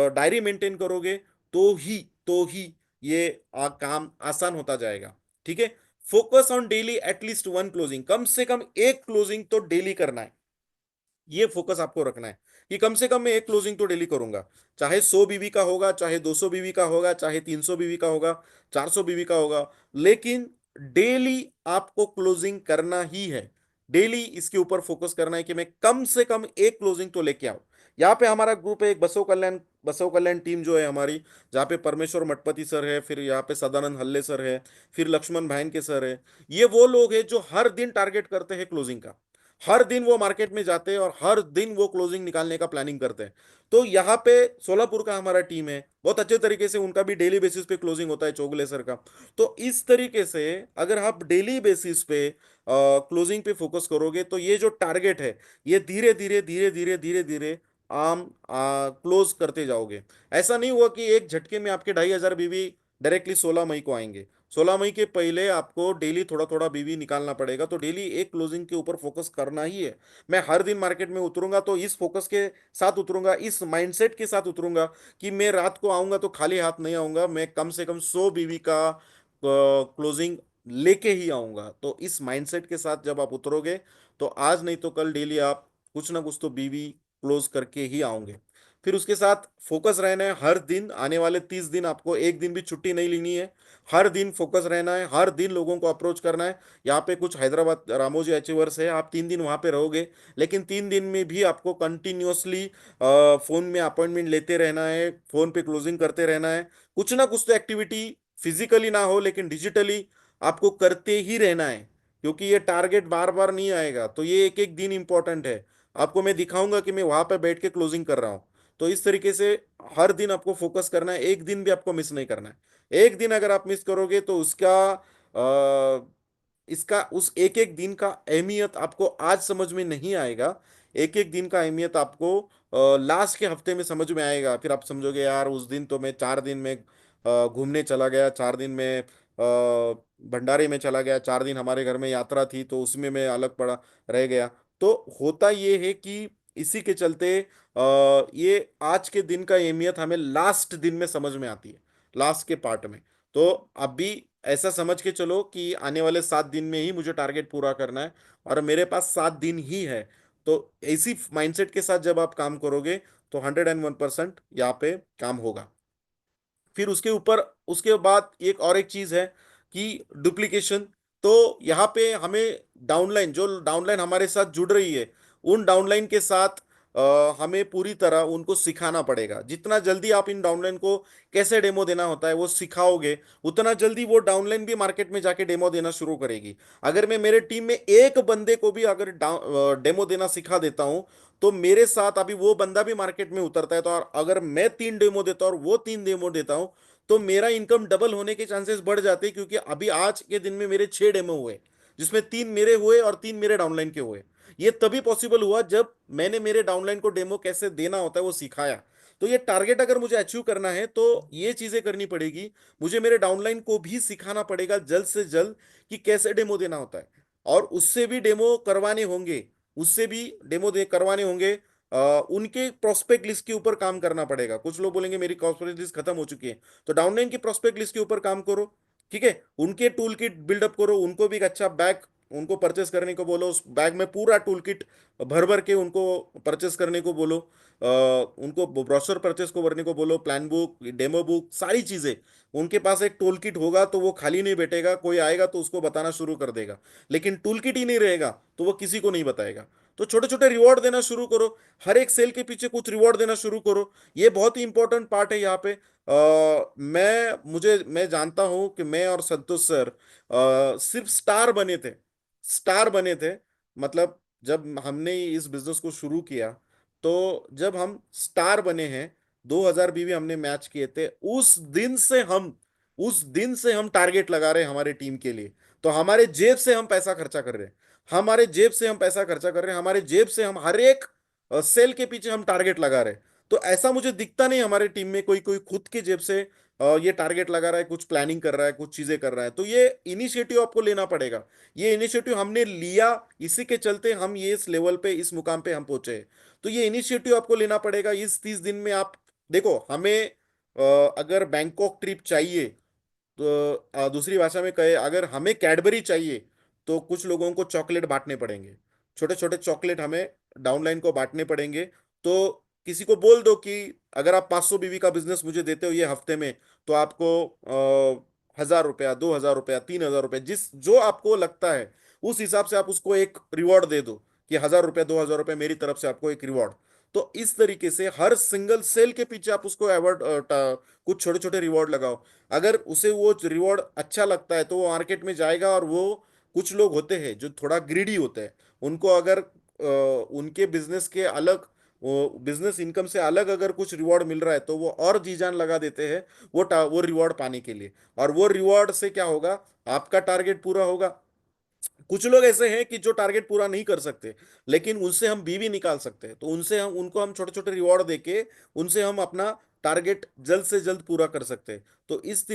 डायरी मेंटेन करोगे, तो ही ये काम आसान होता जाएगा। ठीक है। Focus on daily at least one closing, कम से कम एक क्लोजिंग तो डेली करना है। ये फोकस आपको रखना है कि कम से कम मैं एक क्लोजिंग तो डेली करूंगा। चाहे 100 बीवी का होगा, चाहे 200 बीवी का होगा, चाहे 300 बीवी का होगा, 400 बीवी का होगा, लेकिन डेली आपको क्लोजिंग करना ही है। डेली इसके ऊपर फोकस करना है कि मैं कम से कम एक क्लोजिंग तो लेके आऊं। यहाँ पे हमारा ग्रुप है, एक बसव कल्याण टीम जो है हमारी, जहाँ पे परमेश्वर मठपति सर है, फिर यहाँ पे सदानंद हल्ले सर है, फिर लक्ष्मण भाइन के सर है। ये वो लोग हैं जो हर दिन टारगेट करते हैं क्लोजिंग का। हर दिन वो मार्केट में जाते हैं, और हर दिन वो क्लोजिंग निकालने का प्लानिंग करते हैं। तो यहाँ पे सोलापुर का हमारा टीम है, बहुत अच्छे तरीके से उनका भी डेली बेसिस पे क्लोजिंग होता है, चौगले सर का। तो इस तरीके से अगर आप डेली बेसिस पे क्लोजिंग पे फोकस करोगे, तो ये जो टारगेट है, ये धीरे धीरे धीरे धीरे धीरे धीरे आम क्लोज करते जाओगे। ऐसा नहीं हुआ कि एक झटके में आपके 2,500 बीवी डायरेक्टली 16 मई को आएंगे। 16 मई के पहले आपको डेली थोड़ा थोड़ा बीवी निकालना पड़ेगा, तो डेली एक क्लोजिंग के ऊपर फोकस करना ही है। मैं हर दिन मार्केट में उतरूंगा तो इस फोकस के साथ उतरूंगा, इस माइंडसेट के साथ उतरूंगा कि मैं रात को आऊंगा तो खाली हाथ नहीं आऊंगा, मैं कम से कम 100 बीवी का क्लोजिंग लेके ही आऊंगा। तो इस माइंडसेट के साथ जब आप उतरोगे तो आज नहीं तो कल डेली आप कुछ ना कुछ तो बीवी क्लोज करके ही आओगे। फिर उसके साथ फोकस रहना है हर दिन, आने वाले 30 दिन आपको एक दिन भी छुट्टी नहीं लेनी है। हर दिन फोकस रहना है, हर दिन लोगों को अप्रोच करना है। यहाँ पे कुछ हैदराबाद रामोजी अचीवर्स है, आप 3 दिन वहां पे रहोगे, लेकिन 3 दिन में भी आपको कंटिन्यूअसली फोन में अपॉइंटमेंट लेते रहना है, फोन पे क्लोजिंग करते रहना है। कुछ ना कुछ तो एक्टिविटी फिजिकली ना हो लेकिन डिजिटली आपको करते ही रहना है, क्योंकि ये टारगेट बार बार नहीं आएगा। तो ये एक एक दिन इंपॉर्टेंट है। आपको मैं दिखाऊंगा कि मैं वहां पे बैठ के क्लोजिंग कर रहा हूँ। तो इस तरीके से हर दिन आपको फोकस करना है, एक दिन भी आपको मिस नहीं करना है। एक दिन अगर आप मिस करोगे तो उसका इसका उस एक एक दिन का अहमियत आपको आज समझ में नहीं आएगा। एक एक दिन का अहमियत आपको लास्ट के हफ्ते में समझ में आएगा। फिर आप समझोगे यार उस दिन तो मैं 4 दिन में घूमने चला गया, 4 दिन में भंडारे में चला गया, 4 दिन हमारे घर में यात्रा थी तो उसमें मैं अलग पड़ा रह गया। तो होता ये है कि इसी के चलते ये आज के दिन का अहमियत हमें लास्ट दिन में समझ में आती है, लास्ट के पार्ट में। तो अभी ऐसा समझ के चलो कि आने वाले 7 दिन में ही मुझे टारगेट पूरा करना है और मेरे पास 7 दिन ही है। तो इसी माइंडसेट के साथ जब आप काम करोगे तो 101% यहाँ पे काम होगा। फिर उसके ऊपर उसके बाद एक और एक चीज है कि डुप्लीकेशन। तो यहाँ पे हमें डाउनलाइन, जो डाउनलाइन हमारे साथ जुड़ रही है, उन डाउनलाइन के साथ हमें पूरी तरह उनको सिखाना पड़ेगा। जितना जल्दी आप इन डाउनलाइन को कैसे डेमो देना होता है वो सिखाओगे, उतना जल्दी वो डाउनलाइन भी मार्केट में जाके डेमो देना शुरू करेगी। अगर मैं मेरे टीम में एक बंदे को भी अगर डेमो देना सिखा देता हूं, तो मेरे साथ अभी वो बंदा भी मार्केट में उतरता है, तो और अगर मैं 3 डेमो देता हूं और वो 3 डेमो देता हूं, तो मेरा इनकम डबल होने के चांसेस बढ़ जाते हैं। क्योंकि अभी आज के दिन में मेरे 6 डेमो हुए, जिसमें 3 मेरे हुए और 3 मेरे डाउनलाइन के हुए। ये तभी पॉसिबल हुआ जब मैंने मेरे डाउनलाइन को डेमो कैसे देना होता है वो सिखाया। तो ये टारगेट अगर मुझे अचीव करना है तो ये चीजें करनी पड़ेगी। मुझे मेरे डाउनलाइन को भी सिखाना पड़ेगा जल्द से जल्द कि कैसे डेमो देना होता है, और उससे भी डेमो करवाने होंगे, उससे भी डेमो दे करवाने होंगे। उनके प्रोस्पेक्ट लिस्ट के ऊपर काम करना पड़ेगा। कुछ लोग बोलेंगे मेरी प्रोस्पेक्ट लिस्ट खत्म हो चुकी है, तो डाउनलाइन की प्रोस्पेक्ट लिस्ट के ऊपर काम करो। ठीक है, उनके टूल किट बिल्डअप करो, उनको भी एक अच्छा बैग उनको परचेस करने को बोलो, उस बैग में पूरा टूल किट भर भर के उनको परचेस करने को बोलो। उनको ब्रोशर परचेस को करने को बोलो, प्लान बुक, डेमो बुक, सारी चीजें। उनके पास एक टूल किट होगा तो वो खाली नहीं बैठेगा, कोई आएगा तो उसको बताना शुरू कर देगा। लेकिन टूल किट ही नहीं रहेगा तो वो किसी को नहीं बताएगा। तो छोटे छोटे रिवॉर्ड देना शुरू करो, हर एक सेल के पीछे कुछ रिवॉर्ड देना शुरू करो। ये बहुत ही इंपॉर्टेंट पार्ट है यहाँ पे। मैं जानता हूं कि मैं और संतोष सर सिर्फ स्टार बने थे, स्टार बने थे। मतलब जब हमने इस बिजनेस को शुरू किया, तो जब हम स्टार बने हैं, 2000 बीवी हमने मैच किए थे, उस दिन से हम टारगेट लगा रहे हैं हमारे टीम के लिए। तो हमारे जेब से हम पैसा खर्चा कर रहे हैं, हमारे जेब से हम पैसा खर्चा कर रहे हैं, हमारे जेब से हम हर एक सेल के पीछे हम टारगेट लगा रहे हैं। तो ऐसा मुझे दिखता नहीं हमारे टीम में कोई कोई खुद के जेब से ये टारगेट लगा रहा है, कुछ प्लानिंग कर रहा है, कुछ चीजें कर रहा है। तो ये इनिशिएटिव आपको लेना पड़ेगा। ये इनिशिएटिव हमने लिया, इसी के चलते हम ये इस लेवल पे, इस मुकाम पे हम पहुंचे हैं। तो ये इनिशिएटिव आपको लेना पड़ेगा इस 30 दिन में। आप देखो, हमें अगर बैंकॉक ट्रिप चाहिए, तो दूसरी भाषा में कहे, अगर हमें कैडबरी चाहिए तो कुछ लोगों को चॉकलेट बांटने पड़ेंगे, छोटे छोटे चॉकलेट हमें डाउनलाइन को बांटने पड़ेंगे। तो किसी को बोल दो कि अगर आप 500 बीवी का बिजनेस मुझे देते हो ये हफ्ते में, तो आपको 1000 रुपया, 2000 रुपया, 3000 रुपया, जिस जो आपको लगता है उस हिसाब से आप उसको एक रिवॉर्ड दे दो कि 1000 रुपया, 2000 रुपया मेरी तरफ से आपको एक रिवॉर्ड। तो इस तरीके से हर सिंगल सेल के पीछे आप उसको अवार्ड, कुछ छोटे छोटे रिवॉर्ड लगाओ। अगर उसे वो रिवॉर्ड अच्छा लगता है तो वो मार्केट में जाएगा। और वो कुछ लोग होते हैं जो थोड़ा ग्रीडी होते हैं, उनको अगर उनके बिजनेस के अलग, वो बिजनेस इनकम से अलग अगर कुछ रिवॉर्ड मिल रहा है तो वो और जी जान लगा देते हैं वो रिवॉर्ड पाने के लिए। और वो रिवॉर्ड से क्या होगा, आपका टारगेट पूरा होगा। कुछ लोग ऐसे हैं कि जो टारगेट पूरा नहीं कर सकते, लेकिन उनसे हम बीवी निकाल सकते हैं, तो उनसे हम उनको हम छोटे छोटे रिवॉर्ड देके उनसे हम अपना टारगेट जल्द से जल्द पूरा कर सकते हैं। तो इस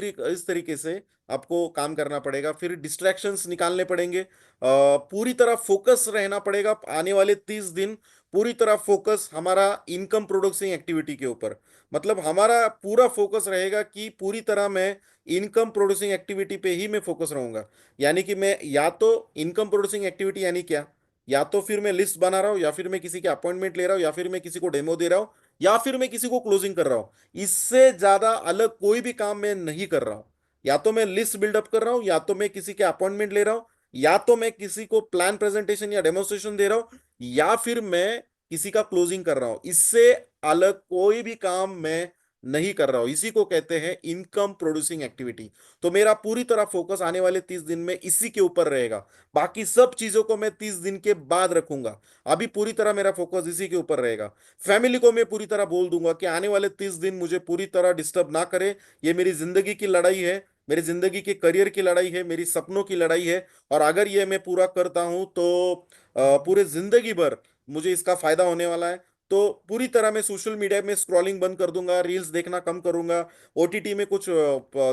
तरीके से आपको काम करना पड़ेगा। फिर डिस्ट्रैक्शंस निकालने पड़ेंगे, पूरी तरह फोकस रहना पड़ेगा आने वाले 30 दिन। पूरी तरह फोकस हमारा इनकम प्रोड्यूसिंग एक्टिविटी के ऊपर, मतलब हमारा पूरा फोकस रहेगा कि पूरी तरह मैं इनकम प्रोड्यूसिंग एक्टिविटी पे ही मैं फोकस रहूंगा। यानी कि मैं या तो इनकम प्रोड्यूसिंग एक्टिविटी यानी क्या, या तो फिर मैं लिस्ट बना रहा हूँ, या फिर मैं किसी के अपॉइंटमेंट ले रहा हूँ, या फिर मैं किसी को डेमो दे रहा हूँ, या फिर मैं किसी को क्लोजिंग कर रहा हूँ। इससे ज्यादा अलग कोई भी काम मैं नहीं कर रहा हूँ। या तो मैं लिस्ट बिल्डअप कर रहा हूँ, या तो मैं किसी के अपॉइंटमेंट ले रहा हूँ, या तो मैं किसी को प्लान प्रेजेंटेशन या डेमोस्ट्रेशन दे रहा हूँ, या फिर मैं किसी का क्लोजिंग कर रहा हूं। इससे अलग कोई भी काम मैं नहीं कर रहा हूं। इसी को कहते हैं इनकम प्रोड्यूसिंग एक्टिविटी। तो मेरा पूरी तरह फोकस आने वाले 30 दिन में इसी के ऊपर रहेगा। बाकी सब चीजों को मैं 30 दिन के बाद रखूंगा। अभी पूरी तरह मेरा फोकस इसी के ऊपर रहेगा। फैमिली को मैं पूरी तरह बोल दूंगा कि आने वाले 30 दिन मुझे पूरी तरह डिस्टर्ब ना करे। ये मेरी जिंदगी की लड़ाई है, मेरी जिंदगी के करियर की लड़ाई है, मेरी सपनों की लड़ाई है। और अगर ये मैं पूरा करता हूं तो पूरे जिंदगी भर मुझे इसका फायदा होने वाला है। तो पूरी तरह मैं सोशल मीडिया में स्क्रॉलिंग बंद कर दूंगा, रील्स देखना कम करूंगा, ओटीटी में कुछ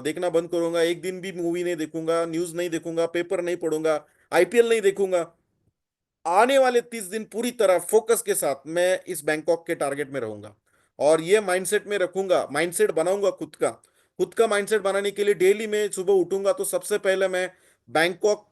देखना बंद करूंगा, एक दिन भी मूवी नहीं देखूंगा, न्यूज नहीं देखूंगा, पेपर नहीं पढ़ूंगा, आईपीएल नहीं देखूंगा। आने वाले 30 दिन पूरी तरह फोकस के साथ मैं इस बैंकॉक के टारगेट में रहूंगा। और ये माइंडसेट में रखूंगा, माइंडसेट बनाऊंगा खुद का माइंडसेट बनाने के लिए डेली मैं सुबह उठूंगा तो सबसे पहले मैं बैंकॉक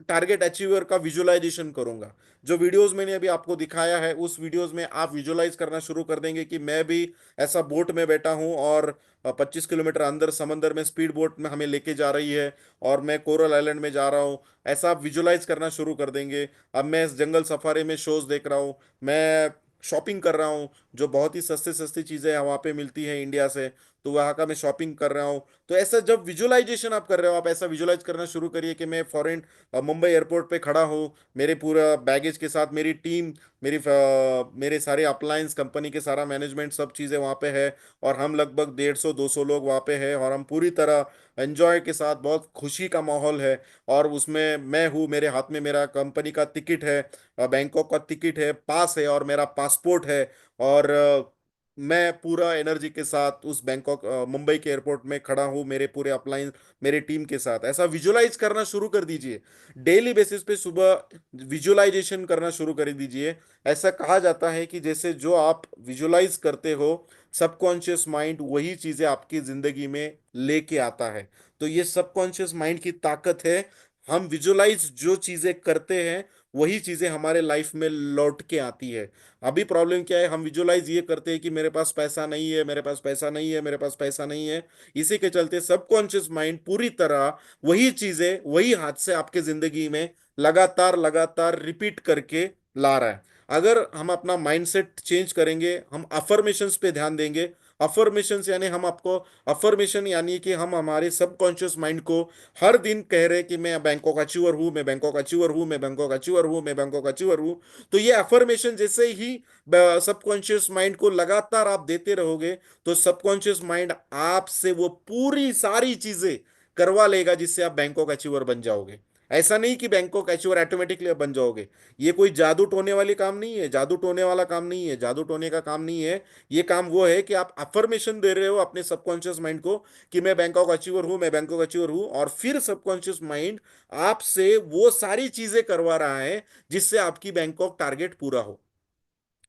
टारगेट अचीवर का विजुअलाइजेशन करूंगा। जो वीडियोस मैंने अभी आपको दिखाया है उस वीडियोस में आप विजुअलाइज करना शुरू कर देंगे कि मैं भी ऐसा बोट में बैठा हूं, और 25 किलोमीटर अंदर समंदर में स्पीड बोट में हमें लेके जा रही है, और मैं कोरल आइलैंड में जा रहा हूं। ऐसा आप विजुअलाइज करना शुरू कर देंगे। अब मैं इस जंगल सफारी में शोज देख रहा हूँ, मैं शॉपिंग कर रहा हूँ, जो बहुत ही सस्ती सस्ती चीजें वहाँ पे मिलती हैं इंडिया से, तो वहाँ का मैं शॉपिंग कर रहा हूँ। तो ऐसा जब विजुअलाइजेशन आप कर रहे हो, आप ऐसा विजुअलाइज करना शुरू करिए कि मैं फॉरेन मुंबई एयरपोर्ट पे खड़ा हूँ, मेरे पूरा बैगेज के साथ मेरी टीम, मेरे सारे अप्लायंस कंपनी के सारा मैनेजमेंट सब चीज़ें वहाँ पे है, और हम लगभग 150-200 लोग वहाँ पे हैं, और हम पूरी तरह एंजॉय के साथ, बहुत खुशी का माहौल है। और उसमें मैं हूँ, मेरे हाथ में मेरा कंपनी का टिकट है, बैंकॉक का टिकट है, पास है, और मेरा पासपोर्ट है। और मैं पूरा एनर्जी के साथ उस बैंकॉक मुंबई के एयरपोर्ट में खड़ा हूँ, मेरे पूरे अपलाइन मेरे टीम के साथ। ऐसा विजुअलाइज करना शुरू कर दीजिए। डेली बेसिस पे सुबह विजुअलाइजेशन करना शुरू कर दीजिए। ऐसा कहा जाता है कि जैसे जो आप विजुअलाइज करते हो, सबकॉन्शियस माइंड वही चीजें आपकी जिंदगी में लेके आता है। तो ये सबकॉन्शियस माइंड की ताकत है। हम विजुअलाइज जो चीजें करते हैं वही चीजें हमारे लाइफ में लौट के आती है। अभी प्रॉब्लम क्या है, हम विजुअलाइज ये करते हैं कि मेरे पास पैसा नहीं है, मेरे पास पैसा नहीं है, मेरे पास पैसा नहीं है। इसी के चलते सबकॉन्शियस माइंड पूरी तरह वही चीजें वही हाथ से आपके जिंदगी में लगातार लगातार रिपीट करके ला रहा है। अगर हम अपना माइंडसेट चेंज करेंगे, हम अफर्मेशंस पे ध्यान देंगे। अफर्मेशंस यानी हम आपको अफर्मेशन यानी कि हम हमारे सबकॉन्शियस माइंड को हर दिन कह रहे हैं कि मैं बैंकॉक अचीवर हूं, मैं बैंकॉक अचीवर हूं, मैं बैंकॉक अचीवर हूं, मैं बैंकॉक अचीवर हूं। तो ये अफर्मेशन जैसे ही सबकॉन्शियस माइंड को लगातार आप देते रहोगे, तो सबकॉन्शियस माइंड आपसे वो पूरी सारी चीजें करवा लेगा जिससे आप बैंकॉक अचीवर बन जाओगे। ऐसा नहीं कि बैंकॉक अचीवर ऑटोमेटिकली बन जाओगे। ये कोई जादू टोने वाली काम नहीं है, जादू टोने वाला काम नहीं है, जादू टोने का काम नहीं है। ये काम वो है कि आप अफर्मेशन दे रहे हो अपने सबकॉन्शियस माइंड को कि मैं बैंकॉक अचीवर हूं, मैं बैंकॉक अचीवर हूं, और फिर सबकॉन्शियस माइंड आपसे वो सारी चीजें करवा रहा है जिससे आपकी बैंकॉक टारगेट पूरा हो।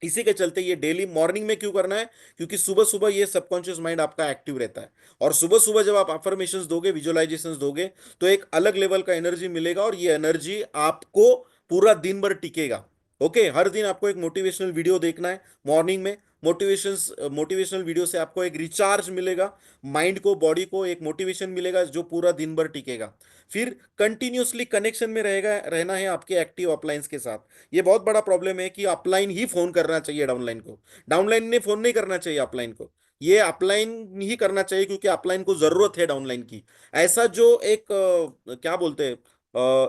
इसी के चलते ये डेली मॉर्निंग में क्यों करना है, क्योंकि सुबह सुबह ये सबकॉन्शियस माइंड आपका एक्टिव रहता है। और सुबह सुबह जब आप अफर्मेशंस दोगे, विजुअलाइजेशंस दोगे, तो एक अलग लेवल का एनर्जी मिलेगा, और ये एनर्जी आपको पूरा दिन भर टिकेगा। ओके, हर दिन आपको एक मोटिवेशनल वीडियो देखना है मॉर्निंग में। मोटिवेशनल वीडियो से आपको एक रिचार्ज मिलेगा, माइंड को, बॉडी को एक मोटिवेशन मिलेगा जो पूरा दिन भर टिकेगा। फिर कंटिन्यूसली कनेक्शन में रहेगा, रहना है आपके एक्टिव अपलाइंस के साथ। ये बहुत बड़ा प्रॉब्लम है कि अपलाइन ही फोन करना चाहिए डाउनलाइन को, डाउनलाइन ने फोन नहीं करना चाहिए अपलाइन को। ये अपलाइन ही करना चाहिए, क्योंकि अपलाइन को जरूरत है डाउनलाइन की। ऐसा जो एक क्या बोलते हैं,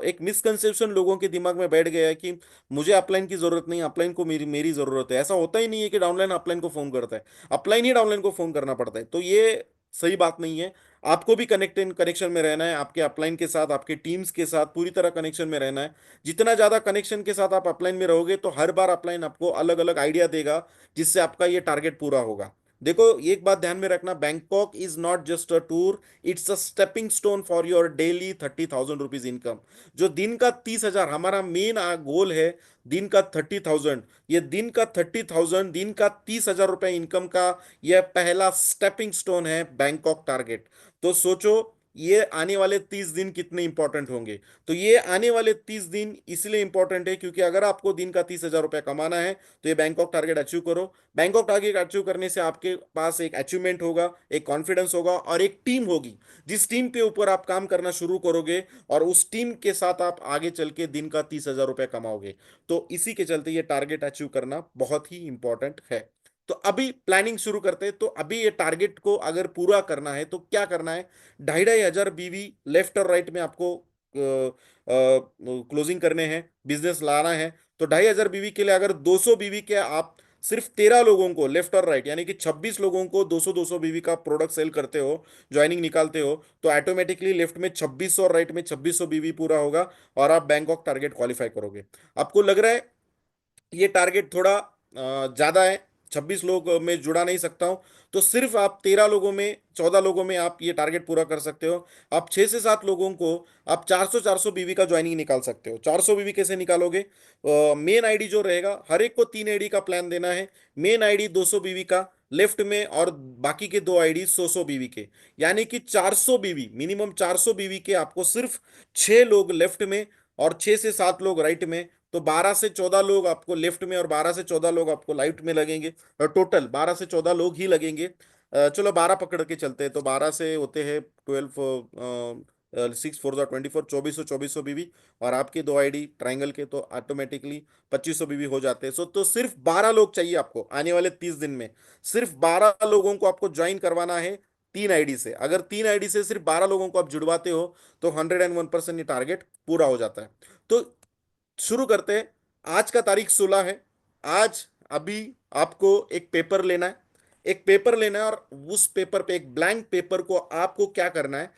एक मिसकंसेप्शन लोगों के दिमाग में बैठ गया है कि मुझे अपलाइन की जरूरत नहीं, अपलाइन को मेरी मेरी जरूरत है। ऐसा होता ही नहीं है कि डाउनलाइन अपलाइन को फोन करता है, अपलाइन ही डाउनलाइन को फोन करना पड़ता है। तो ये सही बात नहीं है। आपको भी कनेक्शन में रहना है, आपके अपलाइन के साथ, आपके टीम्स के साथ पूरी तरह कनेक्शन में रहना है। जितना ज्यादा कनेक्शन के साथ आप अपलाइन में रहोगे, तो हर बार अपलाइन आपको अलग अलग आइडिया देगा जिससे आपका ये टारगेट पूरा होगा। देखो एक बात ध्यान में रखना, Bangkok is not just a tour, it's a stepping stone for your daily 30,000 rupees income. जो दिन का 30,000 हमारा मेन गोल है, दिन का 30,000, ये दिन का 30,000, दिन का 30,000 रुपए इनकम का यह पहला स्टेपिंग स्टोन है बैंकॉक टारगेट। तो सोचो ये आने वाले 30 दिन कितने इंपॉर्टेंट होंगे। तो ये आने वाले 30 दिन इसलिए इंपॉर्टेंट है क्योंकि अगर आपको दिन का 30,000 रुपया कमाना है तो ये बैंकॉक टारगेट अचीव करो। बैंकॉक टारगेट अचीव करने से आपके पास एक अचीवमेंट होगा, एक कॉन्फिडेंस होगा और एक टीम होगी, जिस टीम के ऊपर आप काम करना शुरू करोगे और उस टीम के साथ आप आगे चल के दिन का 30,000 रुपया कमाओगे। तो इसी के चलते ये टारगेट अचीव करना बहुत ही इंपॉर्टेंट है। तो अभी प्लानिंग शुरू करते हैं। तो अभी ये टारगेट को अगर पूरा करना है तो क्या करना है, 2,500 बीवी लेफ्ट और राइट में आपको क्लोजिंग करने हैं, बिजनेस लाना है। तो 2,500 बीवी के लिए अगर 200 बीवी के आप सिर्फ 13 लोगों को लेफ्ट और राइट यानी कि 26 लोगों को 200-200 बीवी का प्रोडक्ट सेल करते हो, ज्वाइनिंग निकालते हो, तो ऑटोमेटिकली लेफ्ट में 2600 और राइट में 2600 बीवी पूरा होगा और आप बैंकॉक टारगेट क्वालिफाई करोगे। आपको लग रहा है ये टारगेट थोड़ा ज्यादा है, 26 लोग में जुड़ा नहीं सकता हूं, तो सिर्फ आप 13 लोगों में, 14 लोगों में आप ये टारगेट पूरा कर सकते हो। आप 6 से 7 लोगों को आप 400-400 बीवी का ज्वाइनिंग निकाल सकते हो। 400 बीवी कैसे निकालोगे, मेन आईडी जो रहेगा, हर एक को 3 आईडी का प्लान देना है। मेन आईडी 200 बीवी का लेफ्ट में और बाकी के 2 आईडी 100-100 बीवी के, यानी कि 400 बीवी, मिनिमम 400 बीवी के आपको सिर्फ 6 लोग लेफ्ट में और 6 से 7 लोग राइट में, तो 12 से 14 लोग आपको लेफ्ट में और 12 से 14 लोग आपको राइट में लगेंगे। टोटल 12 से 14 लोग ही लगेंगे। चलो 12 पकड़ के चलते हैं, तो 12 से होते हैं 12, 6 4 24, 2400-2400 बीवी, और आपके 2 आईडी ट्राइंगल के तो ऑटोमेटिकली 2500 बीवी हो जाते हैं। सो तो सिर्फ 12 लोग चाहिए आपको आने वाले 30 दिन में। सिर्फ 12 लोगों को आपको ज्वाइन करवाना है 3 आईडी से। अगर 3 आईडी से सिर्फ 12 लोगों को आप जुड़वाते हो तो 101% ये टारगेट पूरा हो जाता है। तो शुरू करते हैं। आज का तारीख 16 है। आज अभी आपको एक पेपर लेना है, एक पेपर लेना है, और उस पेपर पे, एक ब्लैंक पेपर को आपको क्या करना है,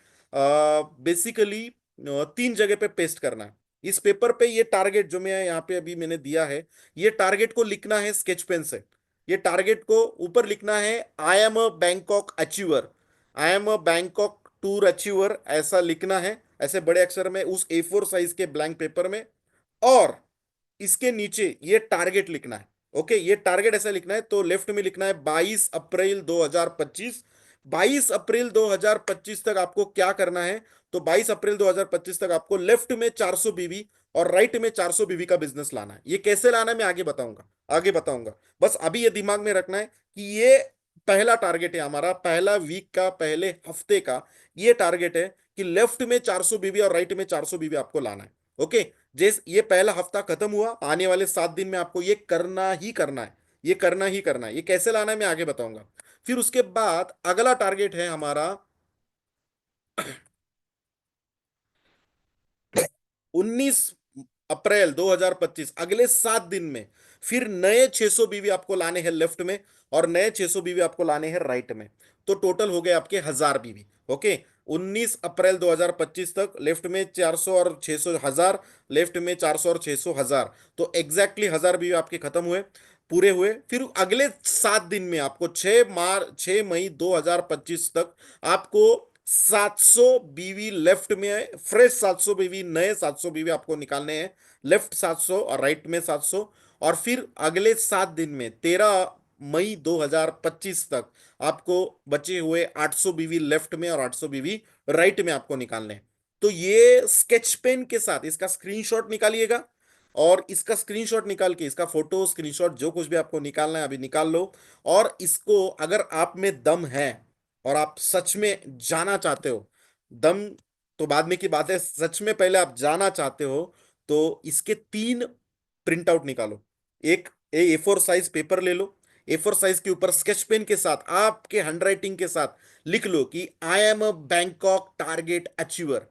बेसिकली 3 जगह पे पेस्ट करना है। इस पेपर पे ये टारगेट जो मैं यहाँ पे अभी मैंने दिया है, ये टारगेट को लिखना है स्केच पेन से। ये टारगेट को ऊपर लिखना है, I am a Bangkok achiever, I am a Bangkok tour achiever, ऐसा लिखना है, ऐसे बड़े अक्षर में उस A4 साइज के ब्लैंक पेपर में। और इसके नीचे ये टारगेट लिखना है। ओके, ये टारगेट ऐसा लिखना है, तो लेफ्ट में लिखना है 22 अप्रैल 2025। 22 अप्रैल 2025 तक आपको क्या करना है, तो 22 अप्रैल 2025 तक आपको लेफ्ट में 400 बीवी और राइट में 400 बीवी का बिजनेस लाना है। ये कैसे लाना है मैं आगे बताऊंगा, आगे बताऊंगा। बस अभी ये दिमाग में रखना है कि ये पहला टारगेट है हमारा, पहला वीक का, पहले हफ्ते का ये टारगेट है कि लेफ्ट में 400 बीवी और राइट में 400 बीवी आपको लाना है। ओके, जिस ये पहला हफ्ता खत्म हुआ, आने वाले 7 दिन में आपको ये करना ही करना है, ये करना ही करना है। ये कैसे लाना है मैं आगे बताऊंगा। फिर उसके बाद अगला टारगेट है हमारा 19 अप्रैल 2025, अगले 7 दिन में फिर नए 600 बीवी आपको लाने हैं लेफ्ट में और नए 600 बीवी आपको लाने हैं राइट में। तो टोटल हो गए आपके 1,000 बीवी। ओके, 19 अप्रैल 2025 तक लेफ्ट में 400 और 600 1000, लेफ्ट में 400 और 600 1000, तो एग्जैक्टली 1,000 बीवी आपके खत्म हुए, पूरे हुए। फिर अगले 7 दिन में आपको 6 मई 2025 तक आपको 700 बीवी लेफ्ट में, फ्रेश 700 बीवी, नए 700 बीवी आपको निकालने हैं, लेफ्ट 700 और राइट में 700। और फिर अगले 7 दिन में 13 मई 2025 तक आपको बचे हुए 800 बीवी लेफ्ट में और 800 बीवी राइट में आपको निकालने हैं। तो ये स्केच पेन के साथ इसका स्क्रीनशॉट निकालिएगा, और इसका स्क्रीनशॉट निकाल के, इसका फोटो स्क्रीनशॉट जो कुछ भी आपको निकालना है अभी निकाल लो। और इसको अगर आप में दम है और आप सच में जाना चाहते हो, दम तो बाद में की बात है, सच में पहले आप जाना चाहते हो, तो इसके 3 प्रिंट आउट निकालो। एक A4 साइज पेपर ले लो, A4 साइज के ऊपर स्केच पेन के साथ आपके हैंडराइटिंग के साथ लिख लो कि I am a Bangkok target achiever,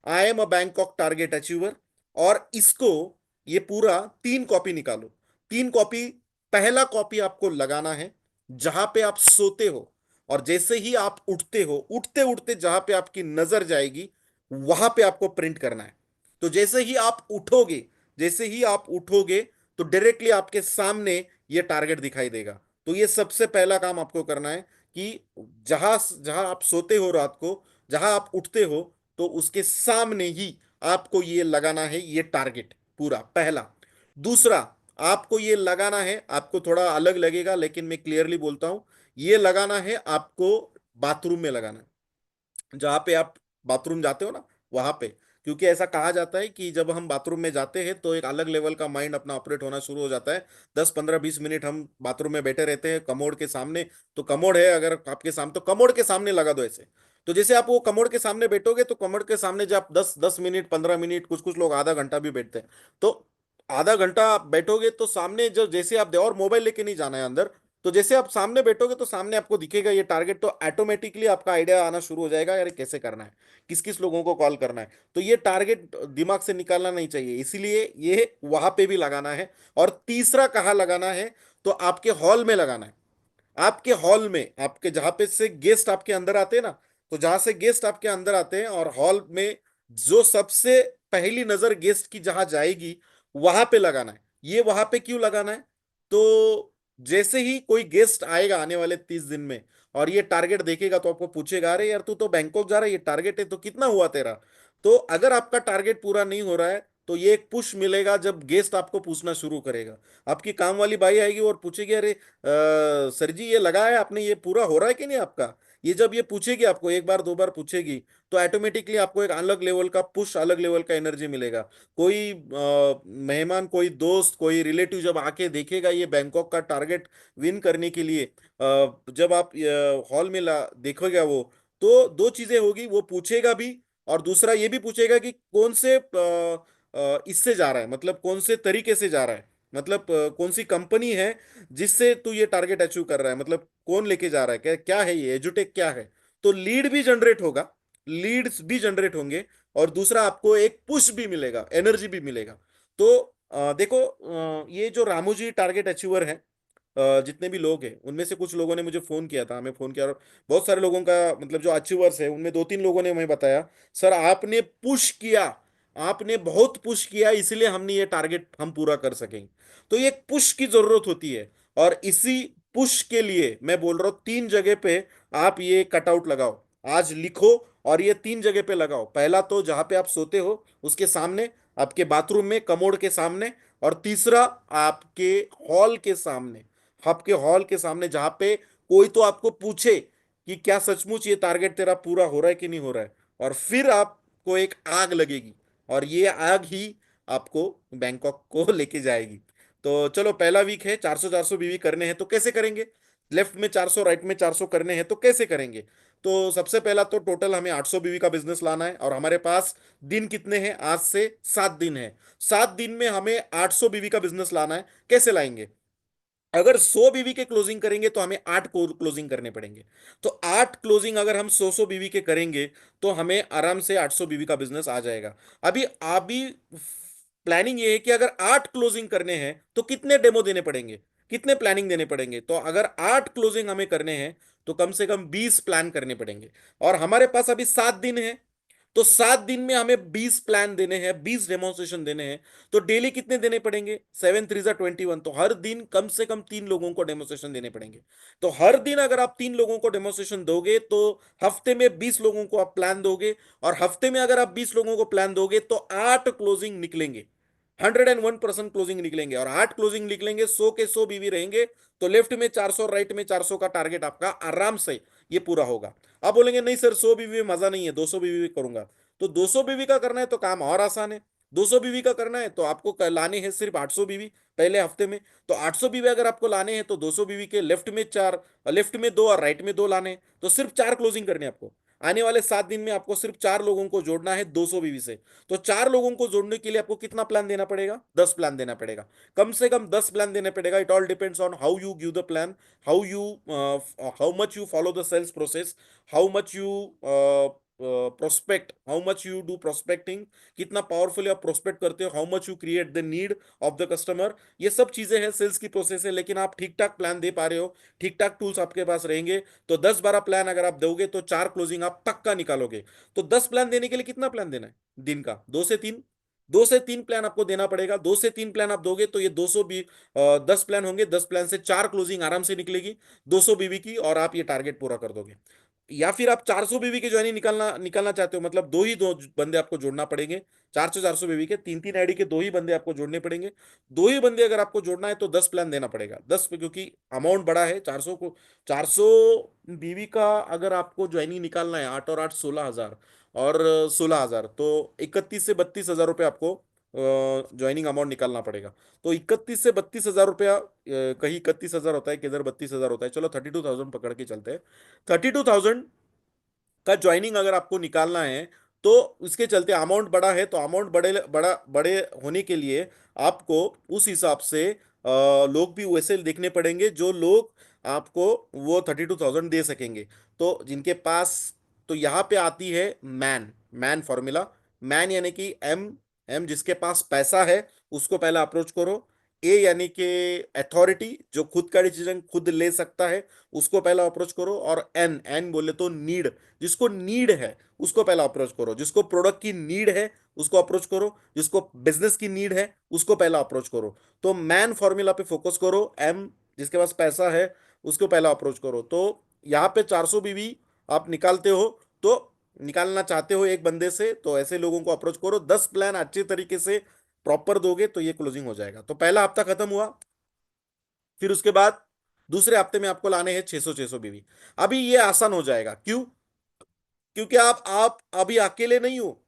I am a Bangkok target achiever. और इसको, ये पूरा 3 कॉपी निकालो। 3 कॉपी, पहला कॉपी आपको लगाना है जहां पे आप सोते हो, और जैसे ही आप उठते हो, उठते उठते जहां पे आपकी नजर जाएगी वहां पे आपको प्रिंट करना है। तो जैसे ही आप उठोगे, जैसे ही आप उठोगे तो डायरेक्टली आपके सामने ये टारगेट दिखाई देगा। तो ये सबसे पहला काम आपको करना है कि जहां जहां आप सोते हो रात को, जहां आप उठते हो, तो उसके सामने ही आपको ये लगाना है, ये टारगेट पूरा पहला। दूसरा, आपको ये लगाना है, आपको थोड़ा अलग लगेगा लेकिन मैं क्लियरली बोलता हूं, ये लगाना है आपको बाथरूम में लगाना है, जहां पे आप बाथरूम जाते हो ना, वहां पे। क्योंकि ऐसा कहा जाता है कि जब हम बाथरूम में जाते हैं तो एक अलग लेवल का माइंड अपना ऑपरेट होना शुरू हो जाता है। 10 15 20 मिनट हम बाथरूम में बैठे रहते हैं कमोड के सामने। तो कमोड है अगर आपके सामने, तो कमोड के सामने लगा दो ऐसे। तो जैसे आप वो कमोड के सामने बैठोगे, तो कमोड के सामने जब आप 10 10 मिनट 15 मिनट, कुछ कुछ लोग आधा घंटा भी बैठते हैं, तो आधा घंटा आप बैठोगे तो सामने जो जैसे आप और मोबाइल लेके नहीं जाना है अंदर। तो जैसे आप सामने बैठोगे तो सामने आपको दिखेगा ये टारगेट, तो ऑटोमेटिकली आपका आइडिया आना शुरू हो जाएगा, यार ये कैसे करना है, किस किस लोगों को कॉल करना है। तो ये टारगेट दिमाग से निकालना नहीं चाहिए, इसीलिए ये वहां पे भी लगाना है। और तीसरा कहाँ लगाना है, तो आपके हॉल में लगाना है। आपके हॉल में, आपके जहां पे से गेस्ट आपके अंदर आते हैं ना, तो जहां से गेस्ट आपके अंदर आते हैं और हॉल में जो सबसे पहली नजर गेस्ट की जहां जाएगी, वहां पे लगाना है। ये वहां पे क्यों लगाना है, तो जैसे ही कोई गेस्ट आएगा आने वाले 30 दिन में, और ये टारगेट देखेगा, तो आपको पूछेगा, अरे यार तू तो बैंकॉक जा रहा है, ये टारगेट है तो कितना हुआ तेरा। तो अगर आपका टारगेट पूरा नहीं हो रहा है, तो ये एक पुश मिलेगा जब गेस्ट आपको पूछना शुरू करेगा। आपकी काम वाली बाई आएगी और पूछेगी, अरे सर जी ये लगा है आपने, ये पूरा हो रहा है कि नहीं आपका। ये जब ये पूछेगी आपको, एक बार दो बार पूछेगी, तो ऑटोमेटिकली आपको एक अलग लेवल का पुश, अलग लेवल का एनर्जी मिलेगा। कोई मेहमान, कोई दोस्त, कोई रिलेटिव जब आके देखेगा ये बैंकॉक का टारगेट विन करने के लिए, जब आप हॉल में देखोगे वो, तो दो चीजें होगी, वो पूछेगा भी, और दूसरा ये भी पूछेगा कि कौन से इससे जा रहा है, मतलब कौन से तरीके से जा रहा है, मतलब कौन सी कंपनी है जिससे तू ये टारगेट अचीव कर रहा है, मतलब कौन लेके जा रहा है, क्या क्या है ये एजुटेक क्या है। तो लीड भी जनरेट होगा, लीड्स भी जनरेट होंगे, और दूसरा आपको एक पुश भी मिलेगा, एनर्जी भी मिलेगा। तो देखो, ये जो रामू जी टारगेट अचीवर है, जितने भी लोग हैं उनमें से कुछ लोगों ने मुझे फोन किया था, हमें फोन किया, और बहुत सारे लोगों का, मतलब जो अचीवर्स है उनमें 2 3 लोगों ने हमें बताया, सर आपने पुश किया, आपने बहुत पुश किया, इसलिए हमने ये टारगेट हम पूरा कर सकेंगे। तो ये एक पुश की जरूरत होती है, और इसी पुश के लिए मैं बोल रहा हूं 3 जगह पे आप ये कटआउट लगाओ, आज लिखो, और ये 3 जगह पे लगाओ। पहला तो जहां पे आप सोते हो उसके सामने, आपके बाथरूम में कमोड के सामने, और तीसरा आपके हॉल के सामने, आपके हॉल के सामने जहां पे कोई तो आपको पूछे कि क्या सचमुच ये टारगेट तेरा पूरा हो रहा है कि नहीं हो रहा है। और फिर आपको एक आग लगेगी, और ये आग ही आपको बैंकॉक को लेके जाएगी। तो चलो, पहला वीक है, 400 400 बीवी करने हैं तो कैसे करेंगे, लेफ्ट में 400 राइट में 400 करने हैं तो कैसे करेंगे। तो सबसे पहला तो टोटल हमें 800 बीवी का बिजनेस लाना है, और हमारे पास दिन कितने हैं, आज से 7 दिन है। 7 दिन में हमें 800 बीवी का बिजनेस लाना है, कैसे लाएंगे। अगर 100 बीवी के क्लोजिंग करेंगे तो हमें 8 क्लोजिंग करने पड़ेंगे। तो 8 क्लोजिंग अगर हम 100 बीवी के करेंगे, तो हमें आराम से 800 बीवी का बिजनेस आ जाएगा। अभी प्लानिंग ये है कि अगर 8 क्लोजिंग करने हैं तो कितने डेमो देने पड़ेंगे, कितने प्लानिंग देने पड़ेंगे। तो अगर 8 क्लोजिंग हमें करने हैं, तो कम से कम 20 प्लान करने पड़ेंगे। और हमारे पास अभी 7 दिन है, तो 7 दिन में हमें 20 प्लान देने हैं, 20 डेमोन्स्ट्रेशन देने हैं। तो डेली कितने देने पड़ेंगे, 7 3 21, तो हर दिन कम से कम 3 लोगों को डेमोन्स्ट्रेशन देने पड़ेंगे। तो हर दिन अगर आप 3 लोगों को डेमोन्स्ट्रेशन दोगे, तो हफ्ते में 20 लोगों को आप प्लान दोगे, और हफ्ते में अगर आप 20 लोगों को प्लान दोगे, तो 8 क्लोजिंग निकलेंगे, 101% क्लोजिंग निकलेंगे। और 8 क्लोजिंग निकलेंगे, 100 के 100 बीवी रहेंगे, तो लेफ्ट में 400 राइट में 400 का टारगेट आपका आराम से ये पूरा होगा। आप बोलेंगे नहीं सर, 100 बीवी में मजा नहीं है, 200 बीवी करूंगा। तो 200 बीवी का करना है तो काम और आसान है। 200 बीवी का करना है तो आपको लाने हैं सिर्फ 800 बीवी पहले हफ्ते में। तो 800 बीवी अगर आपको लाने हैं, तो 200 बीवी के लेफ्ट में 4, लेफ्ट में 2 और राइट में 2 लाने हैं, तो सिर्फ 4 क्लोजिंग करने हैं आपको। आने वाले 7 दिन में आपको सिर्फ 4 लोगों को जोड़ना है 200 बीवी से। तो 4 लोगों को जोड़ने के लिए आपको कितना प्लान देना पड़ेगा, 10 प्लान देना पड़ेगा, कम से कम 10 प्लान देना पड़ेगा। It all depends on how you give the plan, how you how much you follow the sales process, how much you prospect, how much you do prospecting, कितना पावरफुली आप prospect करते हो, how much you create the need of the customer. ये सब चीजें हैं, sales की process है। लेकिन आप ठीक ठाक प्लान दे पा रहे हो, ठीक ठाक टूल्स आपके पास रहेंगे, तो 10 12 प्लान अगर आप दोगे, तो 4 क्लोजिंग आप पक्का निकालोगे। तो 10 प्लान देने के लिए कितना प्लान देना है दिन का, 2 से 3, 2 से 3 प्लान आपको देना पड़ेगा। 2 से 3 प्लान आप दोगे तो ये 10 प्लान होंगे। 10 प्लान से 4 क्लोजिंग आराम से निकलेगी 200 बीवी की, और आप ये टारगेट पूरा कर दोगे। या फिर आप 400 बीवी की ज्वाइनिंग निकालना निकालना चाहते हो, मतलब दो बंदे आपको जोड़ना पड़ेंगे। 400 बीवी के 3 3 आईडी के 2 ही बंदे आपको जोड़ने पड़ेंगे। 2 ही बंदे अगर आपको जोड़ना है तो 10 प्लान देना पड़ेगा। 10 पे, क्योंकि अमाउंट बड़ा है। 400 बीवी का अगर आपको ज्वाइनिंग निकालना है, 8 और 8 16 हजार, और 16 हजार, तो 31 से 32 हजार रुपये आपको ज्वाइनिंग अमाउंट निकालना पड़ेगा। तो 31 से 32 हजार रुपया, कहीं 31 हजार होता है, किधर 32 हजार होता है, चलो 32,000 पकड़ के चलते हैं। 32,000 का ज्वाइनिंग अगर आपको निकालना है, तो इसके चलते अमाउंट बड़ा है, तो अमाउंट बड़े होने के लिए आपको उस हिसाब से लोग भी वैसे देखने पड़ेंगे, जो लोग आपको वो 32,000 दे सकेंगे। तो जिनके पास, तो यहाँ पे आती है मैन मैन फॉर्मूला। मैन यानी कि एम एम जिसके पास पैसा है उसको पहले अप्रोच करो। ए यानी कि अथॉरिटी, जो खुद का डिसीजन खुद ले सकता है, उसको पहला अप्रोच करो। और एन एन बोले तो नीड, जिसको नीड है उसको पहला अप्रोच करो। जिसको प्रोडक्ट की नीड है उसको अप्रोच करो। जिसको बिजनेस की नीड है उसको पहला अप्रोच करो। तो मैन फॉर्मूला पे फोकस करो। एम जिसके पास पैसा है उसको पहला अप्रोच करो। तो यहाँ पे 400 बीवी आप निकालते हो, तो निकालना चाहते हो एक बंदे से, तो ऐसे लोगों को अप्रोच करो। 10 प्लान अच्छे तरीके से प्रॉपर दोगे तो ये क्लोजिंग हो जाएगा। तो पहला हफ्ता खत्म हुआ। फिर उसके बाद दूसरे हफ्ते में आपको लाने हैं 600 600 बीवी। अभी ये आसान हो जाएगा। क्यों? क्योंकि आप अभी अकेले नहीं हो,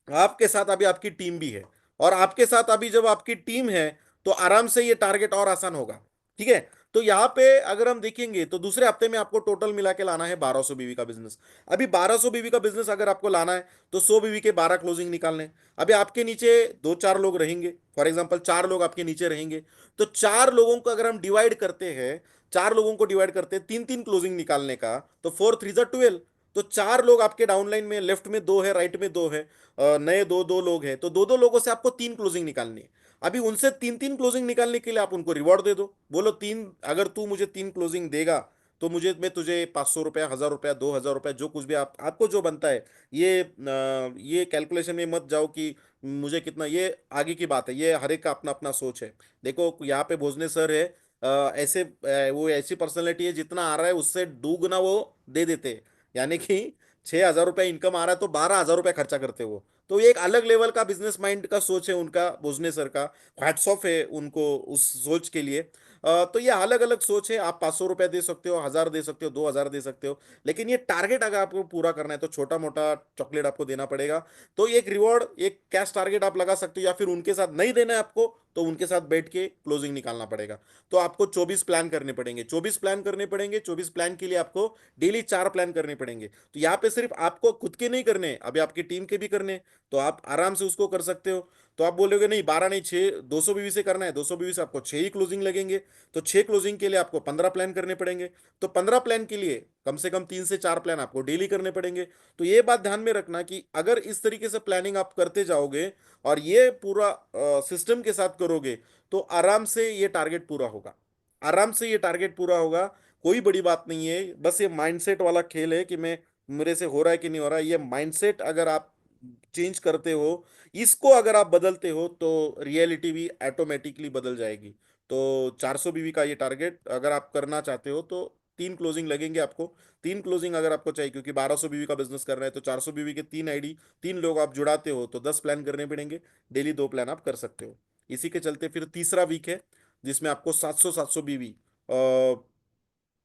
आपके साथ अभी आपकी टीम भी है। और आपके साथ अभी जब आपकी टीम है तो आराम से ये टारगेट और आसान होगा। ठीक है। तो यहाँ पे अगर हम देखेंगे तो दूसरे हफ्ते में आपको टोटल मिला के लाना है 1200 बीवी का बिजनेस। अभी 1200 बीवी का बिजनेस अगर आपको लाना है तो 100 बीवी के 12 क्लोजिंग निकालने। अभी आपके नीचे 2 4 लोग रहेंगे, फॉर एग्जाम्पल 4 लोग आपके नीचे रहेंगे। तो 4 लोगों को अगर हम डिवाइड करते हैं, 4 लोगों को डिवाइड करते हैं 3 3 क्लोजिंग निकालने का, तो 4 3 12। तो 4 लोग आपके डाउनलाइन में, लेफ्ट में 2 है, राइट में 2 है, नए दो दो लोग हैं, तो दो दो लोगों से आपको 3 क्लोजिंग निकालनी है। अभी उनसे 3 3 क्लोजिंग निकालने के लिए आप उनको रिवॉर्ड दे दो। बोलो तीन, अगर तू मुझे 3 क्लोजिंग देगा तो मैं तुझे 500 रुपया, 1,000 रुपया, 2,000 रुपया, जो कुछ भी आपको जो बनता है। ये कैलकुलेशन में मत जाओ कि मुझे कितना, ये आगे की बात है, ये हर एक का अपना अपना सोच है। देखो यहाँ पे भोजने सर है, वो ऐसी पर्सनैलिटी है, जितना आ रहा है उससे दुगना वो दे देते हैं। यानी कि 6,000 रुपया इनकम आ रहा है तो 12,000 रुपया खर्चा करते हो। तो ये एक अलग लेवल का बिजनेस माइंड का सोच है उनका, भोजने सर का। हैट्स ऑफ है उनको उस सोच के लिए। तो ये अलग अलग सोच है। आप 500 रुपया दे सकते हो, 1,000 दे सकते हो, 2,000 दे सकते हो, लेकिन ये टारगेट अगर आपको पूरा करना है तो छोटा मोटा चॉकलेट आपको देना पड़ेगा। तो एक रिवॉर्ड, एक कैश टारगेट आप लगा सकते हो, या फिर उनके साथ नहीं देना है आपको तो उनके साथ बैठ के क्लोजिंग निकालना पड़ेगा। तो आपको 24 प्लान करने पड़ेंगे। 24 प्लान करने पड़ेंगे। 24 प्लान के लिए आपको डेली 4 प्लान करने पड़ेंगे। तो यहाँ पे सिर्फ आपको खुद के नहीं करने, अभी आपकी टीम के भी करने। तो आप आराम से उसको कर सकते हो। तो आप बोलोगे नहीं 12 नहीं 6, 200 बीवी से करना है, 200 बीवी से आपको 6 ही क्लोजिंग लगेंगे। तो 6 क्लोजिंग के लिए आपको 15 प्लान करने पड़ेंगे। तो 15 प्लान के लिए कम से कम 3 से 4 प्लान आपको डेली करने पड़ेंगे। तो ये बात ध्यान में रखना कि अगर इस तरीके से प्लानिंग आप करते जाओगे और ये पूरा सिस्टम के साथ करोगे, तो आराम से ये टारगेट पूरा होगा। आराम से ये टारगेट पूरा होगा। कोई बड़ी बात नहीं है, बस ये माइंडसेट वाला खेल है कि मैं, मेरे से हो रहा है कि नहीं हो रहा है। ये माइंडसेट अगर आप चेंज करते हो, इसको अगर आप बदलते हो, तो रियलिटी भी ऑटोमेटिकली बदल जाएगी। तो 400 बीवी का ये टारगेट अगर आप करना चाहते हो तो 3 क्लोजिंग लगेंगे आपको। 3 क्लोजिंग अगर आपको चाहिए, क्योंकि 1200 बीवी का बिजनेस कर रहे हैं, तो 400 बीवी के 3 आईडी, 3 लोग आप जुड़ाते हो तो 10 प्लान करने पड़ेंगे। डेली 2 प्लान आप कर सकते हो। इसी के चलते फिर तीसरा वीक है जिसमें आपको 700 700 बीवी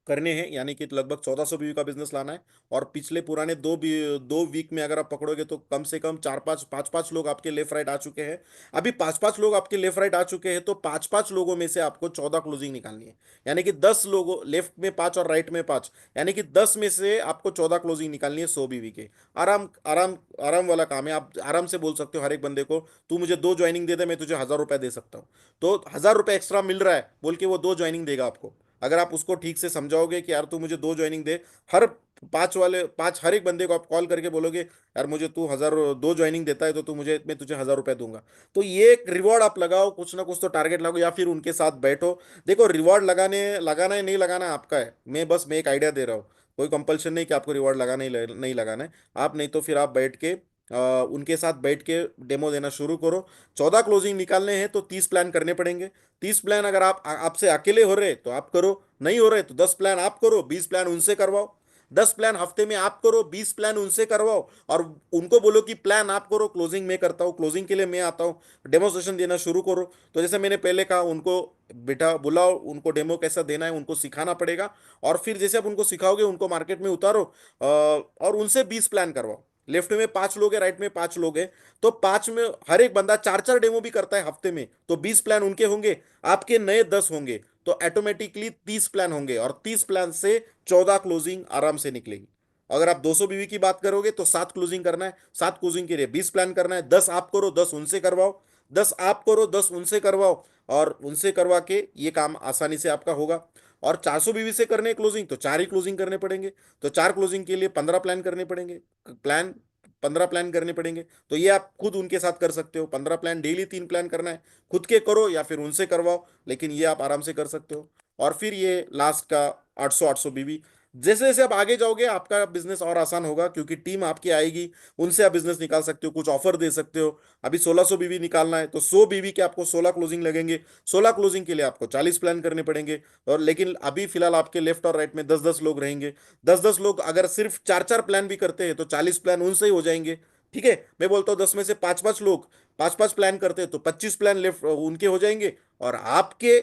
करने हैं, यानी कि लगभग 1,400 बीवी का बिजनेस लाना है। और पिछले पुराने 2 वीक में अगर आप पकड़ोगे तो कम से कम 4 5 5 5 लोग आपके लेफ्ट राइट आ चुके हैं। अभी 5 5 लोग आपके लेफ्ट राइट आ चुके हैं, तो 5 5 लोगों में से आपको 14 क्लोजिंग निकालनी है। यानी कि 10 लोगों, लेफ्ट में 5 और राइट में 5, यानी कि 10 में से आपको 14 क्लोजिंग निकालनी है 100 बीवी के। आराम आराम आराम वाला काम है। आप आराम से बोल सकते हो हर एक बंदे को, तू मुझे 2 ज्वाइनिंग दे दे, मैं तुझे 1,000 रुपया दे सकता हूँ। तो 1,000 रुपया एक्स्ट्रा मिल रहा है बोल के वो 2 ज्वाइनिंग देगा आपको। अगर आप उसको ठीक से समझाओगे कि यार तू मुझे 2 ज्वाइनिंग दे, हर 5 हर एक बंदे को आप कॉल करके बोलोगे यार मुझे तू 1,000 2 ज्वाइनिंग देता है तो मैं तुझे 1,000 रुपया दूंगा। तो ये एक रिवॉर्ड आप लगाओ, कुछ ना कुछ तो टारगेट लगाओ, या फिर उनके साथ बैठो। देखो रिवॉर्ड लगाना है नहीं लगाना है आपका है। मैं एक आइडिया दे रहा हूँ। कोई कंपल्शन नहीं कि आपको रिवॉर्ड लगाना ही नहीं लगाना है। आप नहीं तो फिर आप बैठ के उनके साथ बैठ के डेमो देना शुरू करो। 14 क्लोजिंग निकालने हैं तो 30 प्लान करने पड़ेंगे। 30 प्लान अगर आपसे अकेले हो रहे तो आप करो, नहीं हो रहे तो 10 प्लान आप करो, 20 प्लान उनसे करवाओ। 10 प्लान हफ्ते में आप करो, 20 प्लान उनसे करवाओ। और उनको बोलो कि प्लान आप करो, क्लोजिंग मैं करता हूँ, क्लोजिंग के लिए मैं आता हूँ। डेमोस्ट्रेशन देना शुरू करो। तो जैसे मैंने पहले कहा, उनको बेटा बुलाओ, उनको डेमो कैसा देना है उनको सिखाना पड़ेगा। और फिर जैसे आप उनको सिखाओगे, उनको मार्केट में उतारो, और उनसे 20 प्लान करवाओ। लेफ्ट में 5 लोग है, राइट में 5 लोग है, तो 5 में हर एक बंदा 4 4 डेमो भी करता है हफ्ते में, तो 20 प्लान उनके होंगे, आपके नए 10 होंगे, तो ऑटोमेटिकली 30 प्लान होंगे, और 30 प्लान से 14 क्लोजिंग आराम से निकलेगी। अगर आप 200 बीवी की बात करोगे तो 7 क्लोजिंग करना है, 7 क्लोजिंग के लिए 20 प्लान करना है। 10 आप करो, 10 उनसे करवाओ। 10 आप करो, 10 उनसे करवाओ। और उनसे करवा के ये काम आसानी से आपका होगा। और 400 बीवी से करने क्लोजिंग तो 4 ही क्लोजिंग करने पड़ेंगे। तो 4 क्लोजिंग के लिए 15 प्लान करने पड़ेंगे। प्लान 15 प्लान करने पड़ेंगे। तो ये आप खुद उनके साथ कर सकते हो, 15 प्लान, डेली 3 प्लान करना है। खुद के करो या फिर उनसे करवाओ, लेकिन ये आप आराम से कर सकते हो। और फिर ये लास्ट का 800 800 बीबी। जैसे जैसे आप आगे जाओगे आपका बिजनेस और आसान होगा, क्योंकि टीम आपकी आएगी, उनसे आप बिजनेस निकाल सकते हो, कुछ ऑफर दे सकते हो। अभी 1600 बीबी निकालना है तो 100 बीबी के आपको 16 क्लोजिंग लगेंगे। 16 क्लोजिंग के लिए आपको 40 प्लान करने पड़ेंगे। और लेकिन अभी फिलहाल आपके लेफ्ट और राइट में 10 10 लोग रहेंगे। 10 10 लोग अगर सिर्फ 4 4 प्लान भी करते हैं तो 40 प्लान उनसे ही हो जाएंगे। ठीक है, मैं बोलता हूँ 10 में से 5 5 लोग 5 5 प्लान करते हैं तो 25 प्लान लेफ्ट उनके हो जाएंगे। और आपके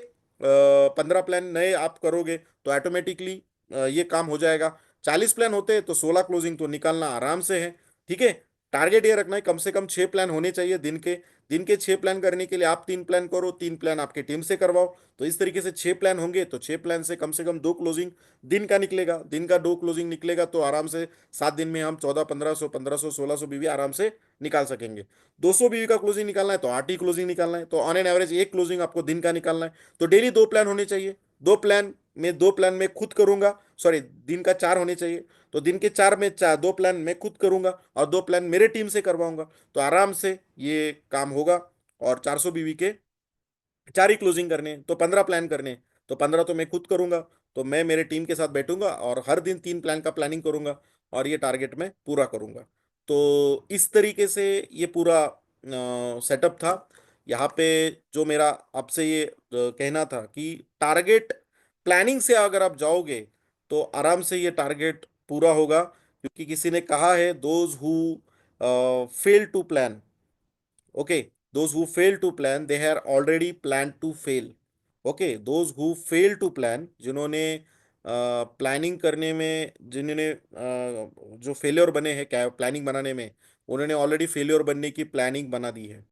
15 प्लान नए आप करोगे तो ऑटोमेटिकली ये काम हो जाएगा। 40 प्लान होते हैं तो 16 क्लोजिंग तो निकालना आराम से है। ठीक है, टारगेट ये रखना है कम से कम 6 प्लान होने चाहिए दिन के। दिन के 6 प्लान करने के लिए आप 3 प्लान करो, 3 प्लान आपके टीम से करवाओ। तो इस तरीके से 6 प्लान होंगे तो 6 प्लान से कम 2 क्लोजिंग दिन का निकलेगा। दिन का 2 क्लोजिंग निकलेगा तो आराम से 7 दिन में हम 14 1500 1500 1600 बीवी आराम से निकाल सकेंगे। 200 बीवी का क्लोजिंग निकालना है तो 8 ही क्लोजिंग निकालना है, तो ऑन एन एवरेज एक क्लोजिंग आपको दिन का निकालना है। तो डेली 2 प्लान होने चाहिए। 2 प्लान में 2 प्लान में खुद करूंगा, सॉरी, दिन का 4 होने चाहिए। तो दिन के 4 में 2 प्लान मैं खुद करूंगा और 2 प्लान मेरे टीम से करवाऊंगा। तो आराम से ये काम होगा। और 400 बीवी के 4 ही क्लोजिंग करने हैं, तो 15 प्लान करने हैं, तो 15 तो मैं खुद करूंगा। तो मैं मेरे टीम के साथ बैठूंगा और हर दिन 3 प्लान का प्लानिंग करूंगा, और ये टारगेट मैं पूरा करूंगा। तो इस तरीके से ये पूरा सेटअप था। यहाँ पे जो मेरा आपसे ये कहना था कि टारगेट प्लानिंग से अगर आप जाओगे तो आराम से ये टारगेट पूरा होगा। क्योंकि किसी ने कहा है, those who fail to plan, okay, those who fail to plan they have already planned to fail। Okay, those who fail to plan, जिन्होंने प्लानिंग करने में, जिन्होंने जो फेलियर बने हैं क्या प्लानिंग बनाने में, उन्होंने ऑलरेडी फेलियर बनने की प्लानिंग बना दी है।